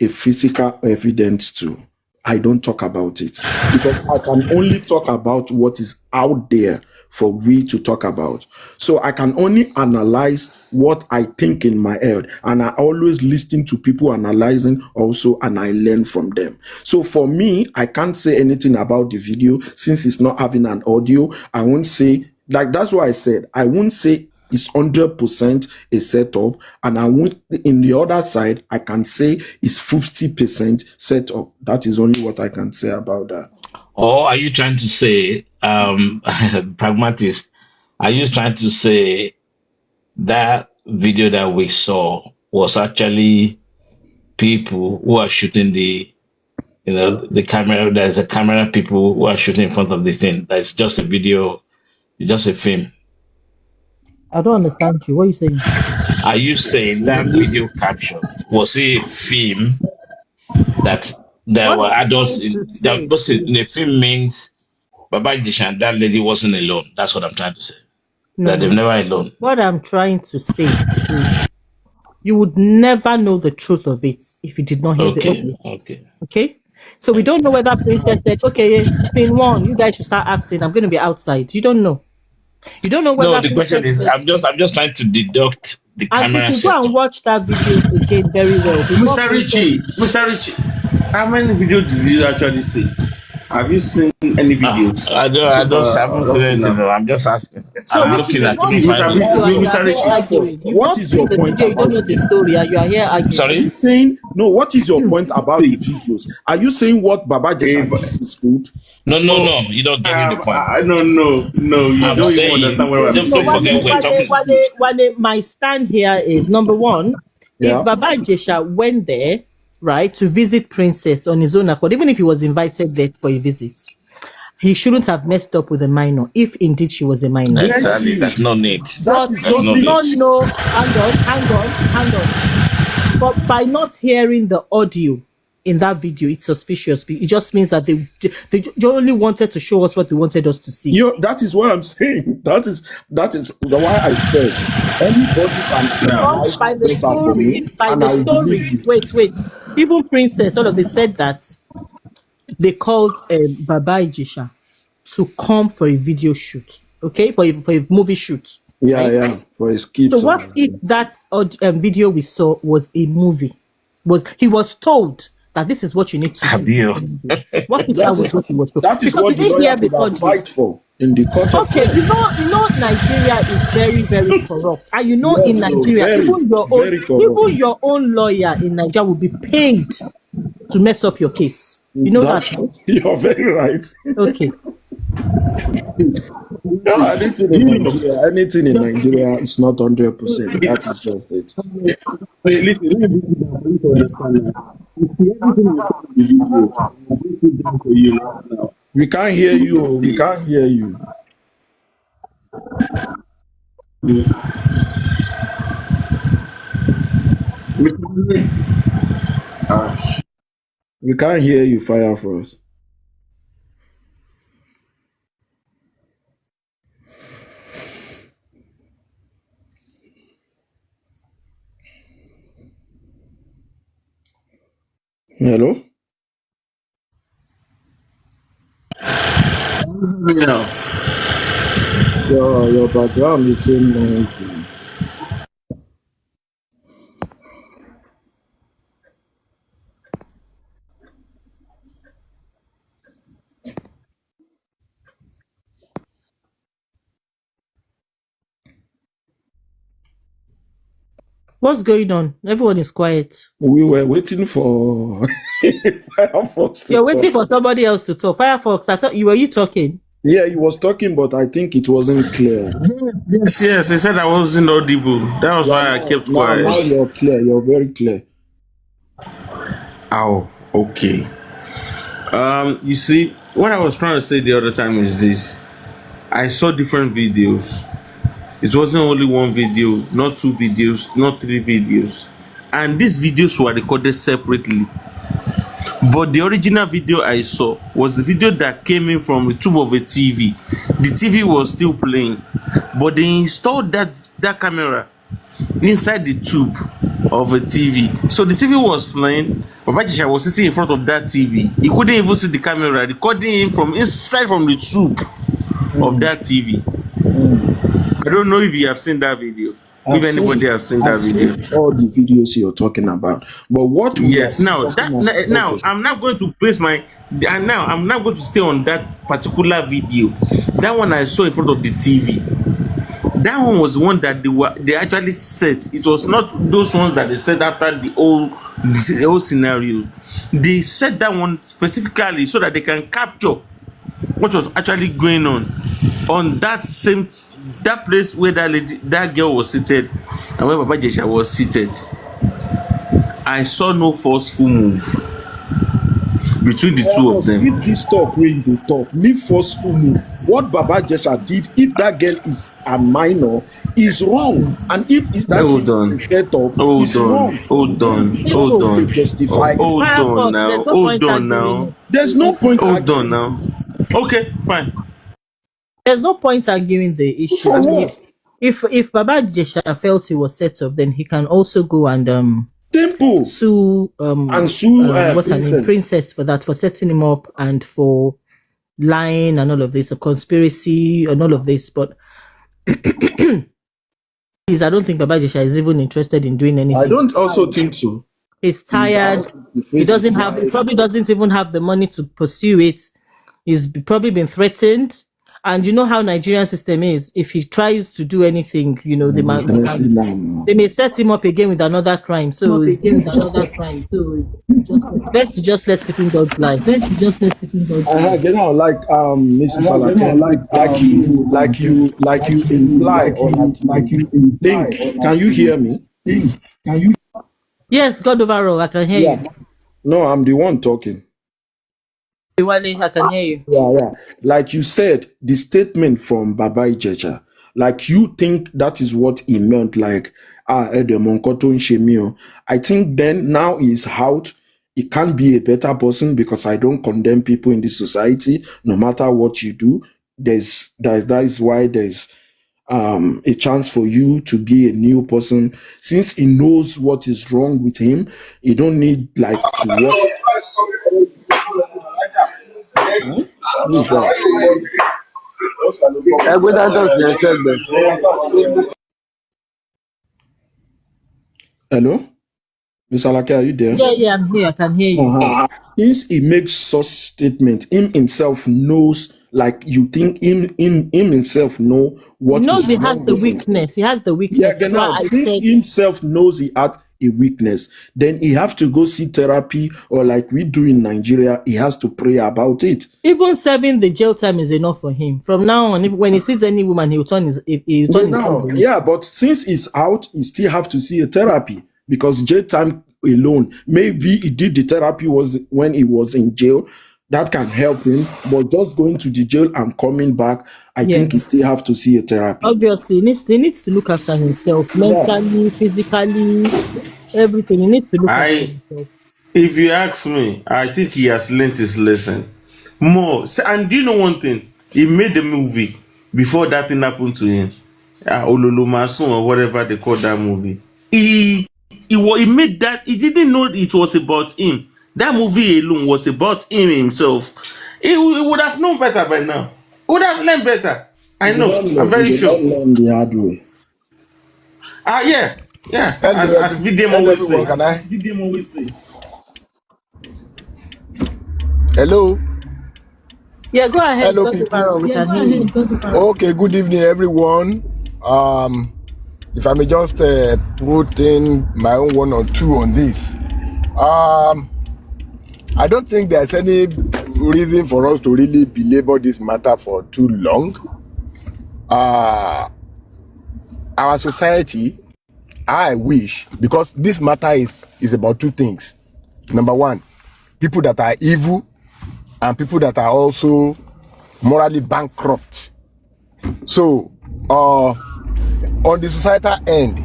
a physical evidence to, I don't talk about it, because I can only talk about what is out there for we to talk about. So I can only analyze what I think in my head, and I always listen to people analyzing also, and I learn from them. So for me, I can't say anything about the video since it's not having an audio. I won't say, that's why I said I won't say it's 100% a setup, and I won't, in the other side, I can say it's 50% setup. That is only what I can say about that. Or are you trying to say, pragmatist, are you trying to say that video that we saw was actually people who are shooting the camera? There's a camera, people who are shooting in front of the thing. That's just a video, just a film. I don't understand you. What are you saying? Are you saying that video capture was a film that there were adults in the film? Means Baba Ijisha and that lady wasn't alone. That's what I'm trying to say. No, that they're never alone. What I'm trying to say is you would never know the truth of it if you did not hear the audio. Okay. So we don't know whether Princess said, okay, scene one, you guys should start acting. I'm going to be outside. You don't know. You don't know whether. No, the question is, I'm just trying to deduct the camera. And you go and watch that video again very well. Mr. Richie, how many videos did you actually see? Have you seen any videos? I haven't seen anything. I'm just asking. So I'm looking at Mr. Richie, what is your point about the story? You are here arguing. Sorry? Saying, no, what is your point about the videos? Are you saying what Baba Jesha is good? No, you don't get me the point. No, you don't even understand where I'm saying. My stand here is, number one, if Baba Jesha went there, right, to visit Princess on his own accord, even if he was invited there for a visit, he shouldn't have messed up with a minor, if indeed she was a minor. That's no need. Hang on. But by not hearing the audio in that video, it's suspicious. It just means that they only wanted to show us what they wanted us to see. That is what I'm saying. That is why I said anybody can by the story. Wait. Even Princess, they said that they called Baba Ijisha to come for a video shoot. Okay, for a movie shoot. Yeah, for his kids. So what if that video we saw was a movie? He was told that this is what you need to do. What if that was what he was told? That is what the lawyer would fight for in the court. Okay, you know Nigeria is very, very corrupt. And in Nigeria, even your own lawyer in Nigeria will be paid to mess up your case. You know that? You're very right. Okay. Anything in Nigeria is not 100%. That is just it. Wait, listen, let me understand that. We can't hear you. We can't hear you. We can't hear you, Fire Force. Hello? No. Your background is so noisy. What's going on? Everyone is quiet. We were waiting for Firefox to You're waiting talk. for somebody else to talk. Firefox, I thought were you talking? Yeah, he was talking, but I think it wasn't clear. Yes, he said I wasn't audible. That was why I kept quiet. Now you're clear. You're very clear. Oh, okay. You see, what I was trying to say the other time is this. I saw different videos. It wasn't only one video, not two videos, not three videos. And these videos were recorded separately. But the original video I saw was the video that came in from the tube of a TV. The TV was still playing, but they installed that camera inside the tube of a TV. So the TV was playing, Baba Jesha was sitting in front of that TV. He couldn't even see the camera, recording him from inside from the tube of that TV. I don't know if you have seen that video. If anybody has seen that video. Seen all the videos you're talking about. But what we now I'm not going to place my I'm not going to stay on that particular video. That one I saw in front of the TV. That one was one that they actually set. It was not those ones that they set after the whole scenario. They set that one specifically so that they can capture what was actually going on that place where that girl was seated and where Baba Jesha was seated. I saw no forceful move between the two of them. If this talk where they talk, leave forceful move. What Baba Jesha did, if that girl is a minor, is wrong. And if it's that Hold on. Set up, it's wrong. Hold on now. There's no point. Hold on now. Okay, fine. There's no point arguing the issue. For what? If Baba Jesha felt he was set up, then he can also go and simple sue what's her name, Princess, for that, for setting him up and for lying and all of this, a conspiracy and all of this. But I don't think Baba Jesha is even interested in doing anything. I don't also think so. He's tired. He probably doesn't even have the money to pursue it. He's probably been threatened. And you know how Nigerian system is. If he tries to do anything, they may set him up again with another crime. So it's best to just let sleeping dogs lie. Like Mrs. Alake, like you imply or like you think. Can you hear me? Yes, God overall, I can hear you. No, I'm the one talking. I can hear you. Yeah. Like you said, the statement from Baba Jesha, like you think that is what he meant, like, I think then now he's out. He can't be a better person because I don't condemn people in this society, no matter what you do. That is why there's a chance for you to be a new person. Since he knows what is wrong with him, he don't need like to work. Who's that? Hello? Miss Alake, are you there? Yeah, I'm here. I can hear you. Since he makes such statement, him himself knows, like you think him himself know what he knows he has the weakness. He has the weakness. Yeah, now, since himself knows he had a weakness, then he have to go see therapy, or like we do in Nigeria, he has to pray about it. Even serving the jail time is enough for him. From now on, when he sees any woman, he'll turn his Yeah, but since he's out, he still have to see a therapy because jail time alone. Maybe he did the therapy was when he was in jail. That can help him, but just going to the jail and coming back, I think he still have to see a therapy. Obviously, he needs to look after himself mentally, physically, everything. He needs to look after himself. If you ask me, I think he has learned his lesson more. And do you know one thing? He made the movie before that thing happened to him. Ololomasun or whatever they call that movie. He made that. He didn't know it was about him. That movie alone was about him himself. He would have known better by now. He would have learned better. I know. I'm very sure. Learn the hard way. Yeah. As Videm always say. Hello. Yeah, go ahead. Hello, people. Okay, good evening, everyone. If I may just put in my own 1 or 2 on this. I don't think there's any reason for us to really belabor this matter for too long. Our society, I wish, because this matter is about 2 things. Number 1, people that are evil and people that are also morally bankrupt. So, on the societal end,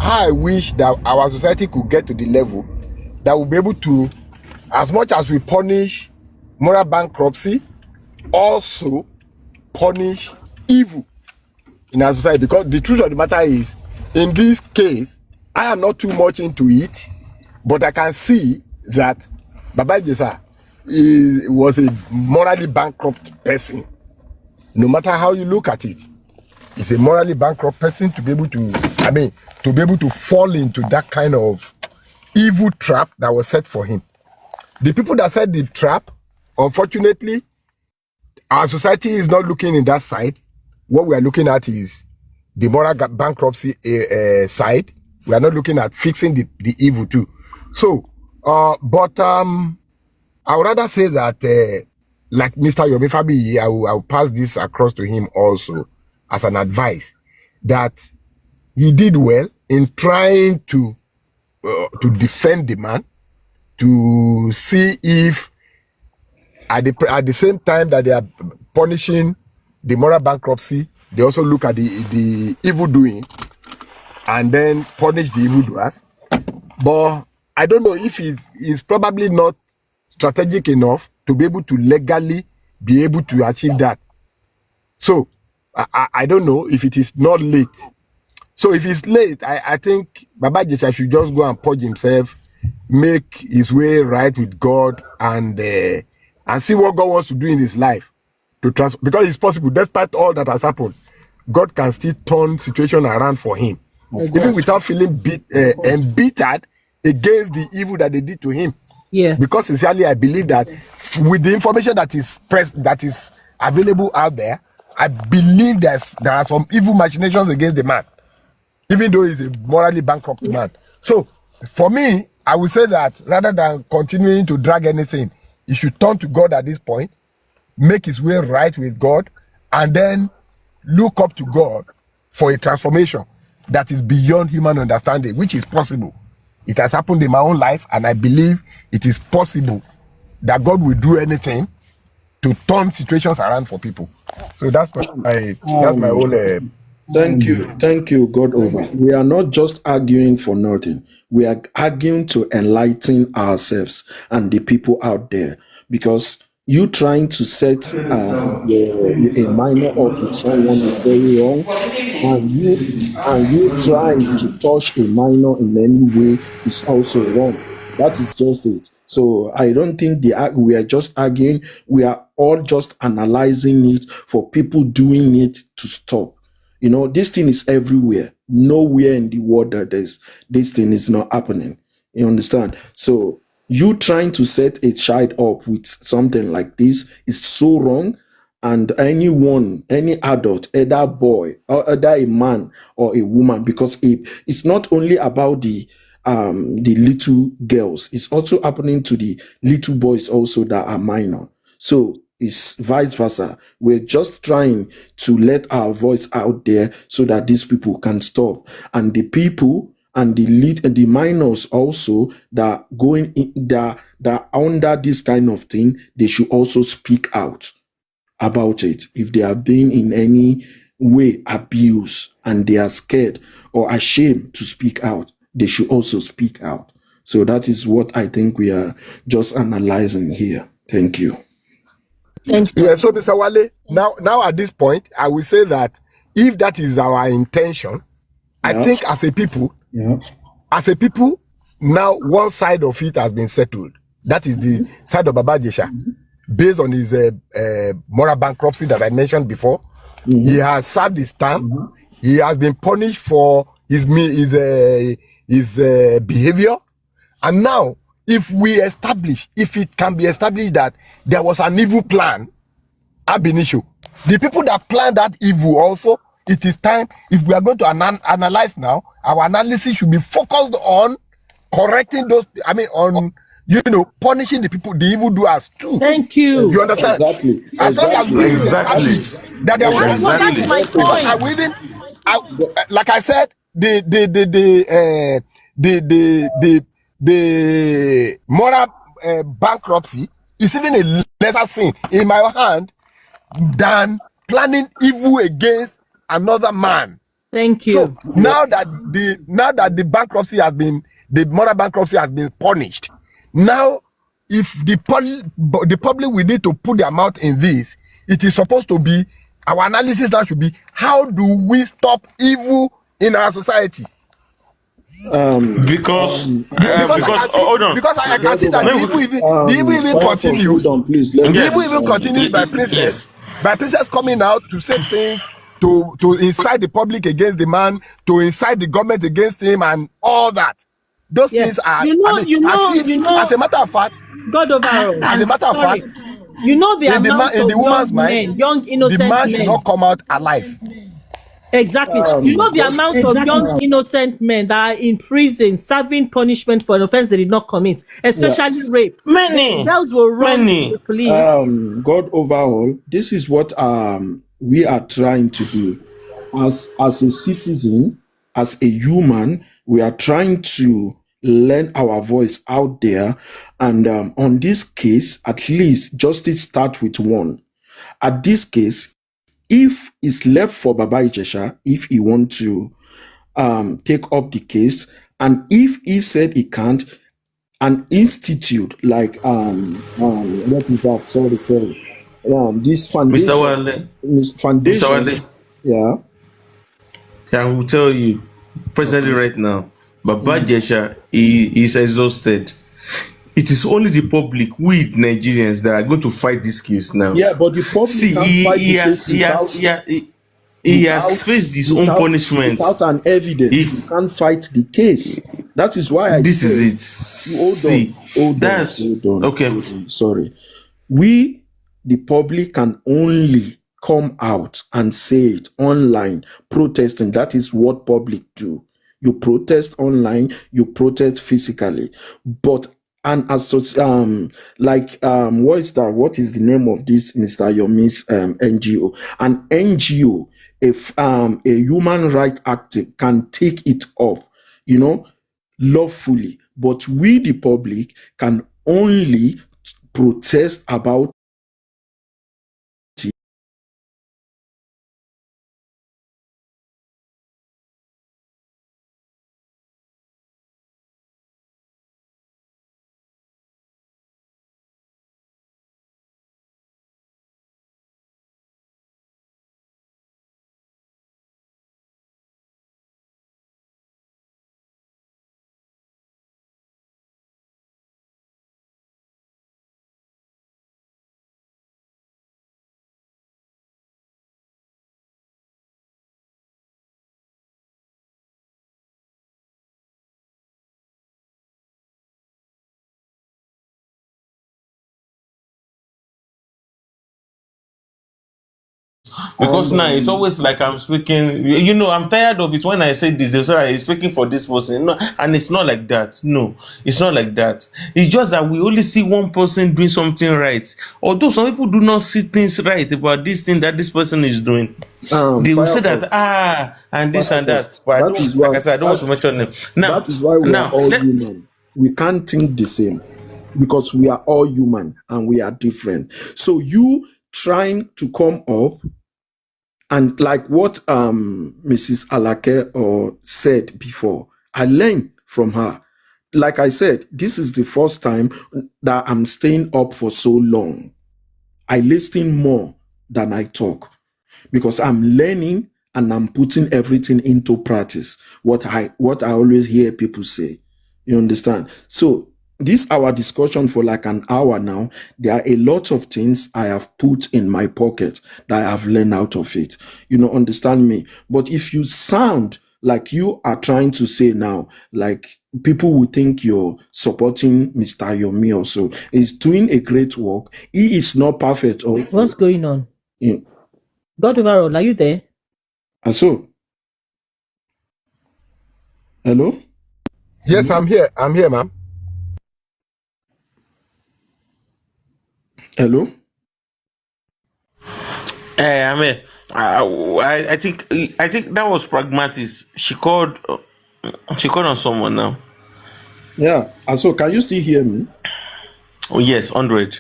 I wish that our society could get to the level that we'll be able to, as much as we punish moral bankruptcy, also punish evil in our society. Because the truth of the matter is, in this case, I am not too much into it, but I can see that Baba Ijesha was a morally bankrupt person. No matter how you look at it, he's a morally bankrupt person to be able to fall into that kind of evil trap that was set for him. The people that set the trap, unfortunately, our society is not looking in that side. What we are looking at is the moral bankruptcy side. We are not looking at fixing the evil too. So, I would rather say that, like Mr. Yomi Fabi, I will pass this across to him also as an advice, that he did well in trying to defend the man, to see if at the same time that they are punishing the moral bankruptcy, they also look at the evil doing and then punish the evildoers. But I don't know if he's probably not strategic enough to be able to legally be able to achieve that. So I don't know if it is not late. So if it's late, I think Baba Ijesha should just go and purge himself, make his way right with God, and see what God wants to do in his life to because it's possible, despite all that has happened, God can still turn situation around for him, even without feeling embittered against the evil that they did to him. Yeah. Because sincerely, I believe that with the information that is available out there, I believe there are some evil machinations against the man, even though he's a morally bankrupt man. So, for me, I would say that rather than continuing to drag anything, he should turn to God at this point, make his way right with God, and then look up to God for a transformation that is beyond human understanding, which is possible. It has happened in my own life, and I believe it is possible that God will do anything to turn situations around for people. So that's my own. Thank you, God over. We are not just arguing for nothing. We are arguing to enlighten ourselves and the people out there. Because you trying to set a minor up with someone is very wrong, and you trying to touch a minor in any way is also wrong. That is just it. So I don't think we are just arguing. We are all just analyzing it for people doing it to stop. You know, this thing is everywhere. Nowhere in the world that this thing is not happening. You understand? So you trying to set a child up with something like this is so wrong. And anyone, any adult, either boy or either a man or a woman, because it's not only about the little girls, it's also happening to the little boys also that are minor. So it's vice versa. We're just trying to let our voice out there so that these people can stop. And the people and the minors also that going in, that under this kind of thing, they should also speak out about it. If they have been in any way abused and they are scared or ashamed to speak out, they should also speak out. So that is what I think we are just analyzing here. Thank you. Yeah, so Mr. Wale, now at this point, I will say that if that is our intention, I think as a people, now one side of it has been settled. That is the side of Baba Jesha. Based on his moral bankruptcy that I mentioned before, he has served his term. He has been punished for his behavior. And now, if it can be established that there was an evil plan, ab initio, the people that planned that evil also, it is time, if we are going to analyze now, our analysis should be focused on correcting those, punishing the people, the evildoers too. Thank you. You understand? Exactly. As long as we Exactly. that there was That's my point. like I said, the moral bankruptcy is even a lesser sin in my hand than planning evil against another man. Thank you. So now that the bankruptcy has been, the moral bankruptcy has been punished, now if the public will need to put their mouth in this, it is supposed to be, our analysis now should be, how do we stop evil in our society? Because I can see that the evil even continues. The evil even continues by Princess. By Princess coming out to say things to incite the public against the man, to incite the government against him, and all that. Those things are, as a matter of fact, God overall. as a matter of fact, you know the in the woman's men, mind, young innocent the man men. should not come out alive. Exactly. You know the amount of young innocent men that are in prison serving punishment for an offense they did not commit, especially rape. Many. Girls will run to the police. God overall, this is what we are trying to do. As a citizen, as a human, we are trying to lend our voice out there. And on this case, at least justice starts with one. At this case, if it's left for Baba Ijesha, if he want to take up the case, and if he said he can't, an institute like what is that? Sorry. This foundation. Mr. Wale. Yeah. I will tell you presently right now, Baba Ijesha is exhausted. It is only the public, we Nigerians, that are going to fight this case now. Yeah, but the public he has faced his own punishment without an evidence. He can't fight the case. That is why Hold on. Okay. Sorry. We, the public, can only come out and say it online, protesting. That is what public do. You protest online, you protest physically, but what is that? What is the name of this, Mr. Yomi's NGO? An NGO, if a human rights active can take it up, lawfully. But we, the public, can only protest about because now it's always like I'm speaking. I'm tired of it when I say this. They say I'm speaking for this person. No, and it's not like that. No, it's not like that. It's just that we only see one person doing something right. Although some people do not see things right about this thing that this person is doing. They will say that Firefox. and this and Firefox. that. But I That don't, is like why I said, I don't want to mention them. Now, that is why we are all let human. We can't think the same because we are all human and we are different. So you trying to come up and like what Mrs. Alake said before, I learned from her. Like I said, this is the first time that I'm staying up for so long. I listen more than I talk because I'm learning and I'm putting everything into practice. What I always hear people say. You understand? So this our discussion for like an hour now. There are a lot of things I have put in my pocket that I have learned out of it. You know, understand me? But if you sound like you are trying to say now, like people will think you're supporting Mr. Yomi also. He's doing a great work. He is not perfect also. What's going on? Yeah. God overall, are you there? And so, hello? Yes, I'm here. I'm here, ma'am. Hello? I mean, I think that was pragmatic. She called on someone now. Yeah. And so, can you still hear me? Oh yes, 100.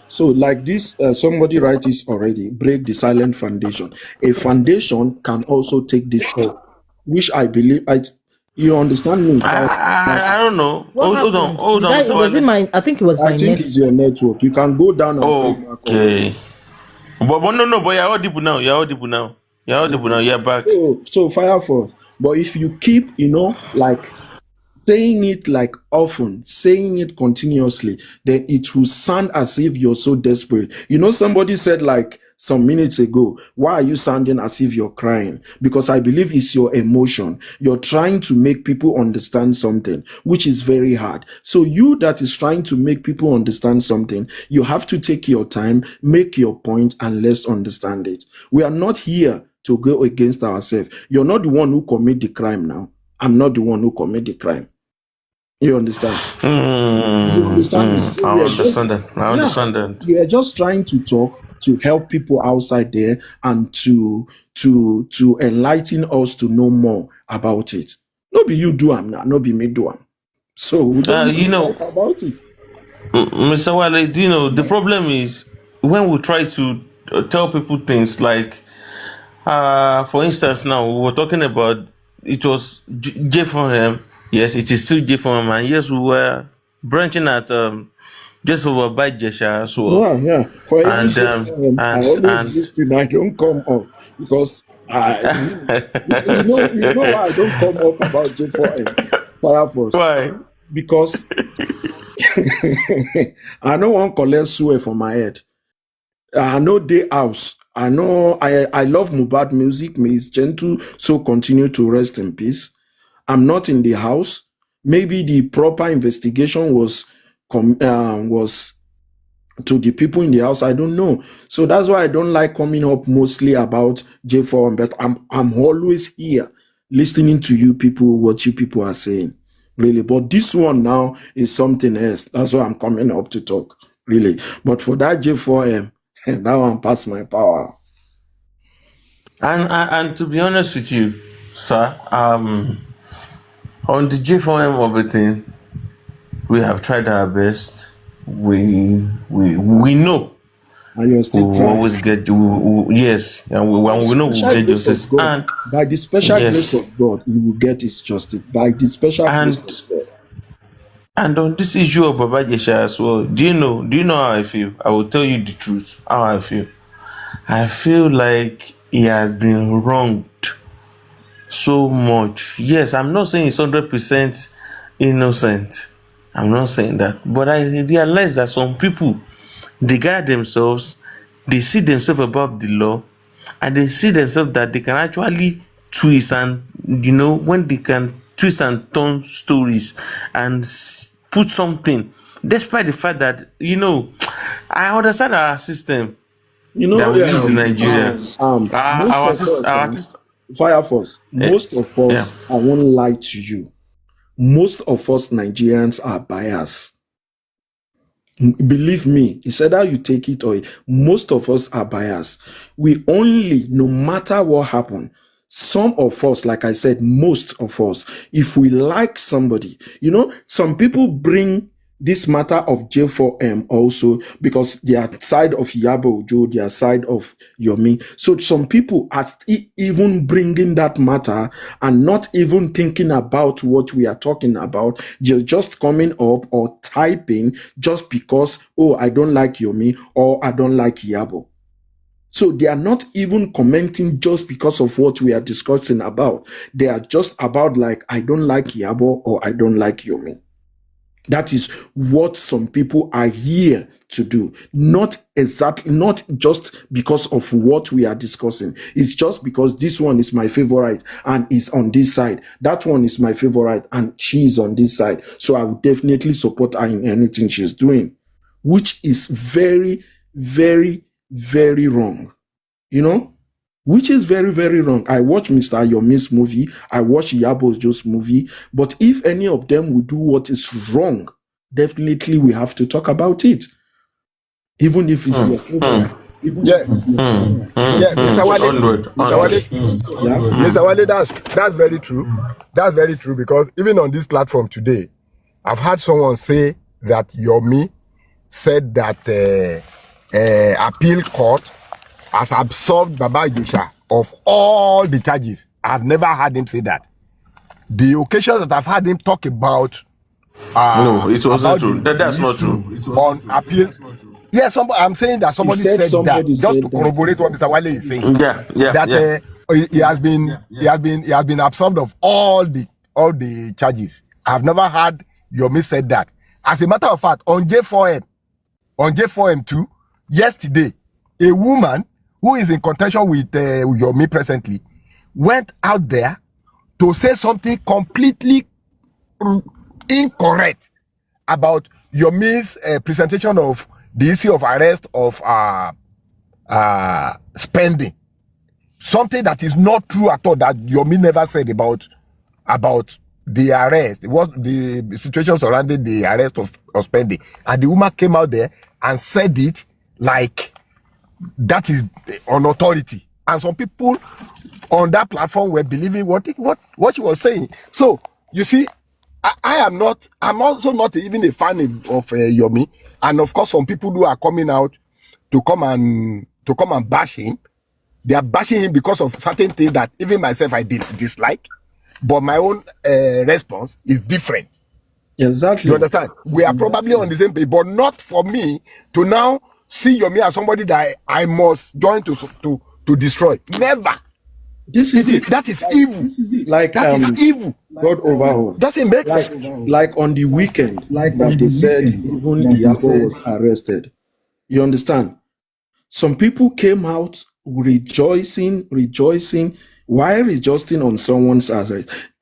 So, like this, somebody write this already. Break the silent foundation. A foundation can also take this step, which I believe. You understand me? I don't know. What Hold on, happened? hold on, Mr. Was it Wale. mine? I think it was I my think net. it's your network. You can go down and come back up. Okay. But no, but you're audible now. You're audible now. You're back. So fire force. But if you keep, like saying it like often, saying it continuously, then it will sound as if you're so desperate. Somebody said like some minutes ago, why are you sounding as if you're crying? Because I believe it's your emotion. You're trying to make people understand something, which is very hard. So you that is trying to make people understand something, you have to take your time, make your point, and let's understand it. We are not here to go against ourselves. You're not the one who commit the crime now. I'm not the one who commit the crime. You understand? You understand? So I understand that. I understand that. We are just trying to talk to help people outside there and to enlighten us to know more about it. No be you do am now, no be me do am. So we don't talk about it. Mr. Wale, the problem is when we try to tell people things like, for instance, now we were talking about it was J4M. Yes, it is still J4M, and yes, we were branching at just over by Jesha as well. Yeah. For every And J4M, I always listen. I don't come up because you know why I don't come up about J4M Fire Force. Why? Because I don't want collect swear for my head. I know day house. I know I love Mubad music. May his gentle so continue to rest in peace. I'm not in the house. Maybe the proper investigation was to the people in the house. I don't know. So that's why I don't like coming up mostly about J4. But I'm always here listening to you people, what you people are saying. Really. But this one now is something else. That's why I'm coming up to talk. Really. But for that J4M, that one past my power. And to be honest with you, sir, on the J4M of it thing, we have tried our best. We know. And you're still trying. Always get yes, and we know we'll get justice. And by the special grace of God, you will get his justice. By the special grace of God. And on this issue of Baba Jesha as well, do you know how I feel? I will tell you the truth. How I feel. I feel like he has been wronged so much. Yes, I'm not saying he's 100% innocent. I'm not saying that. But I realize that some people, they guide themselves, they see themselves above the law, and they see themselves that they can actually twist and, when they can twist and turn stories and put something, despite the fact that, I understand our system. That we use in Nigeria. Fire Force. Most of us, I won't lie to you. Most of us Nigerians are biased. Believe me, it's either you take it or most of us are biased. We only, no matter what happened, some of us, like I said, most of us, if we like somebody, some people bring this matter of J4M also because they are side of Yabo Ojo, they are side of Yomi. So some people are even bringing that matter and not even thinking about what we are talking about. They're just coming up or typing just because, oh, I don't like Yomi or I don't like Yabo. So they are not even commenting just because of what we are discussing about. They are just about like, I don't like Yabo or I don't like Yomi. That is what some people are here to do. Not just because of what we are discussing. It's just because this one is my favorite and is on this side. That one is my favorite and she is on this side. So I would definitely support her in anything she's doing, which is very, very, very wrong. Which is very, very wrong. I watch Mr. Yomi's movie. I watch Yabo Ojo's movie. But if any of them will do what is wrong, definitely we have to talk about it. Even if it's your favorite. Mr. Wale, that's very true. That's very true because even on this platform today, I've had someone say that Yomi said that appeal court has absolved Baba Ijesha of all the charges. I've never heard him say that. The occasions that I've had him talk about no, it wasn't true. That's not true. On appeal. Yeah, I'm saying that somebody said that just to corroborate what Mr. Wale is saying. He has been absolved of all the charges. I've never heard Yomi said that. As a matter of fact, on J4M 2, yesterday, a woman who is in contention with Yomi presently went out there to say something completely incorrect about Yomi's presentation of the issue of arrest of spending. Something that is not true at all, that Yomi never said about the arrest. It was the situation surrounding the arrest of spending. And the woman came out there and said it like that is on authority. And some people on that platform were believing what she was saying. So, you see, I'm also not even a fan of Yomi. And of course, some people who are coming out to come and bash him. They are bashing him because of certain things that even myself I dislike. But my own response is different. Exactly. You understand? We are probably on the same page, but not for me to now see Yomi as somebody that I must join to destroy. Never. That is evil. That is evil. God overhaul. Doesn't make sense. Like on the weekend, that they said even Iyabo was arrested. You understand? Some people came out rejoicing, while rejoicing on someone's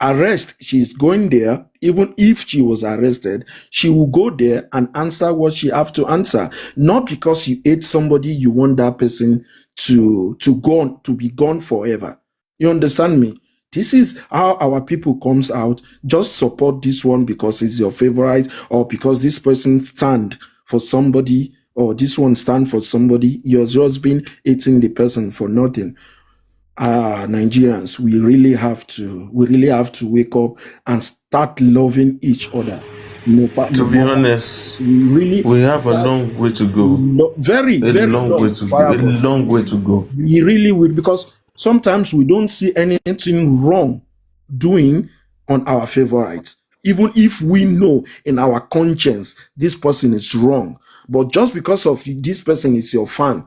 arrest. She's going there. Even if she was arrested, she will go there and answer what she have to answer. Not because you hate somebody, you want that person to be gone forever. You understand me? This is how our people comes out. Just support this one because it's your favorite, or because this person stand for somebody, or this one stand for somebody. You're just been hating the person for nothing. Nigerians, we really have to wake up and start loving each other. To be honest, we have a long way to go. Very long way to go. A long way to go. We really will, because sometimes we don't see anything wrong doing on our favorites, even if we know in our conscience this person is wrong. But just because of this person is your fan,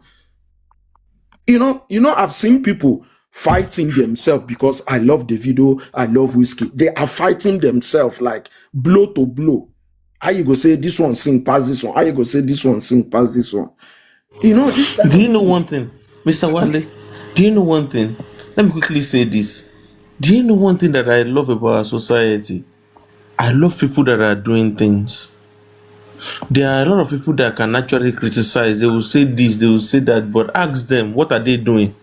I've seen people fighting themselves because I love Davido, I love Whiskey. They are fighting themselves like blow to blow. How you go say this one sing past this one? How you go say this one sing past this one? This. Do you know one thing, Mr. Wale? Do you know one thing? Let me quickly say this. Do you know one thing that I love about our society? I love people that are doing things. There are a lot of people that can actually criticize. They will say this, they will say that, but ask them, what are they doing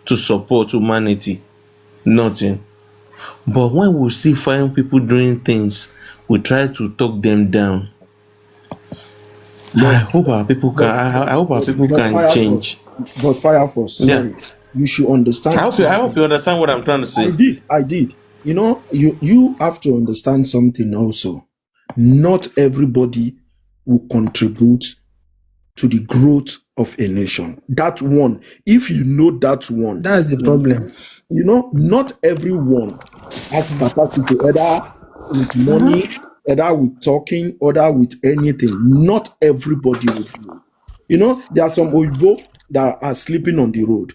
to support humanity? Nothing. But when we see fine people doing things, we try to talk them down. I hope our people can. I hope our people can change. But Fire Force, sorry. You should understand. I hope you understand what I'm trying to say. I did. You know, you have to understand something also. Not everybody will contribute to the growth of a nation. That one, if you know that one, that's the problem. You know, not everyone has capacity, either with money, either with talking, either with anything. Not everybody will do it. You know, there are some Oyibo that are sleeping on the road.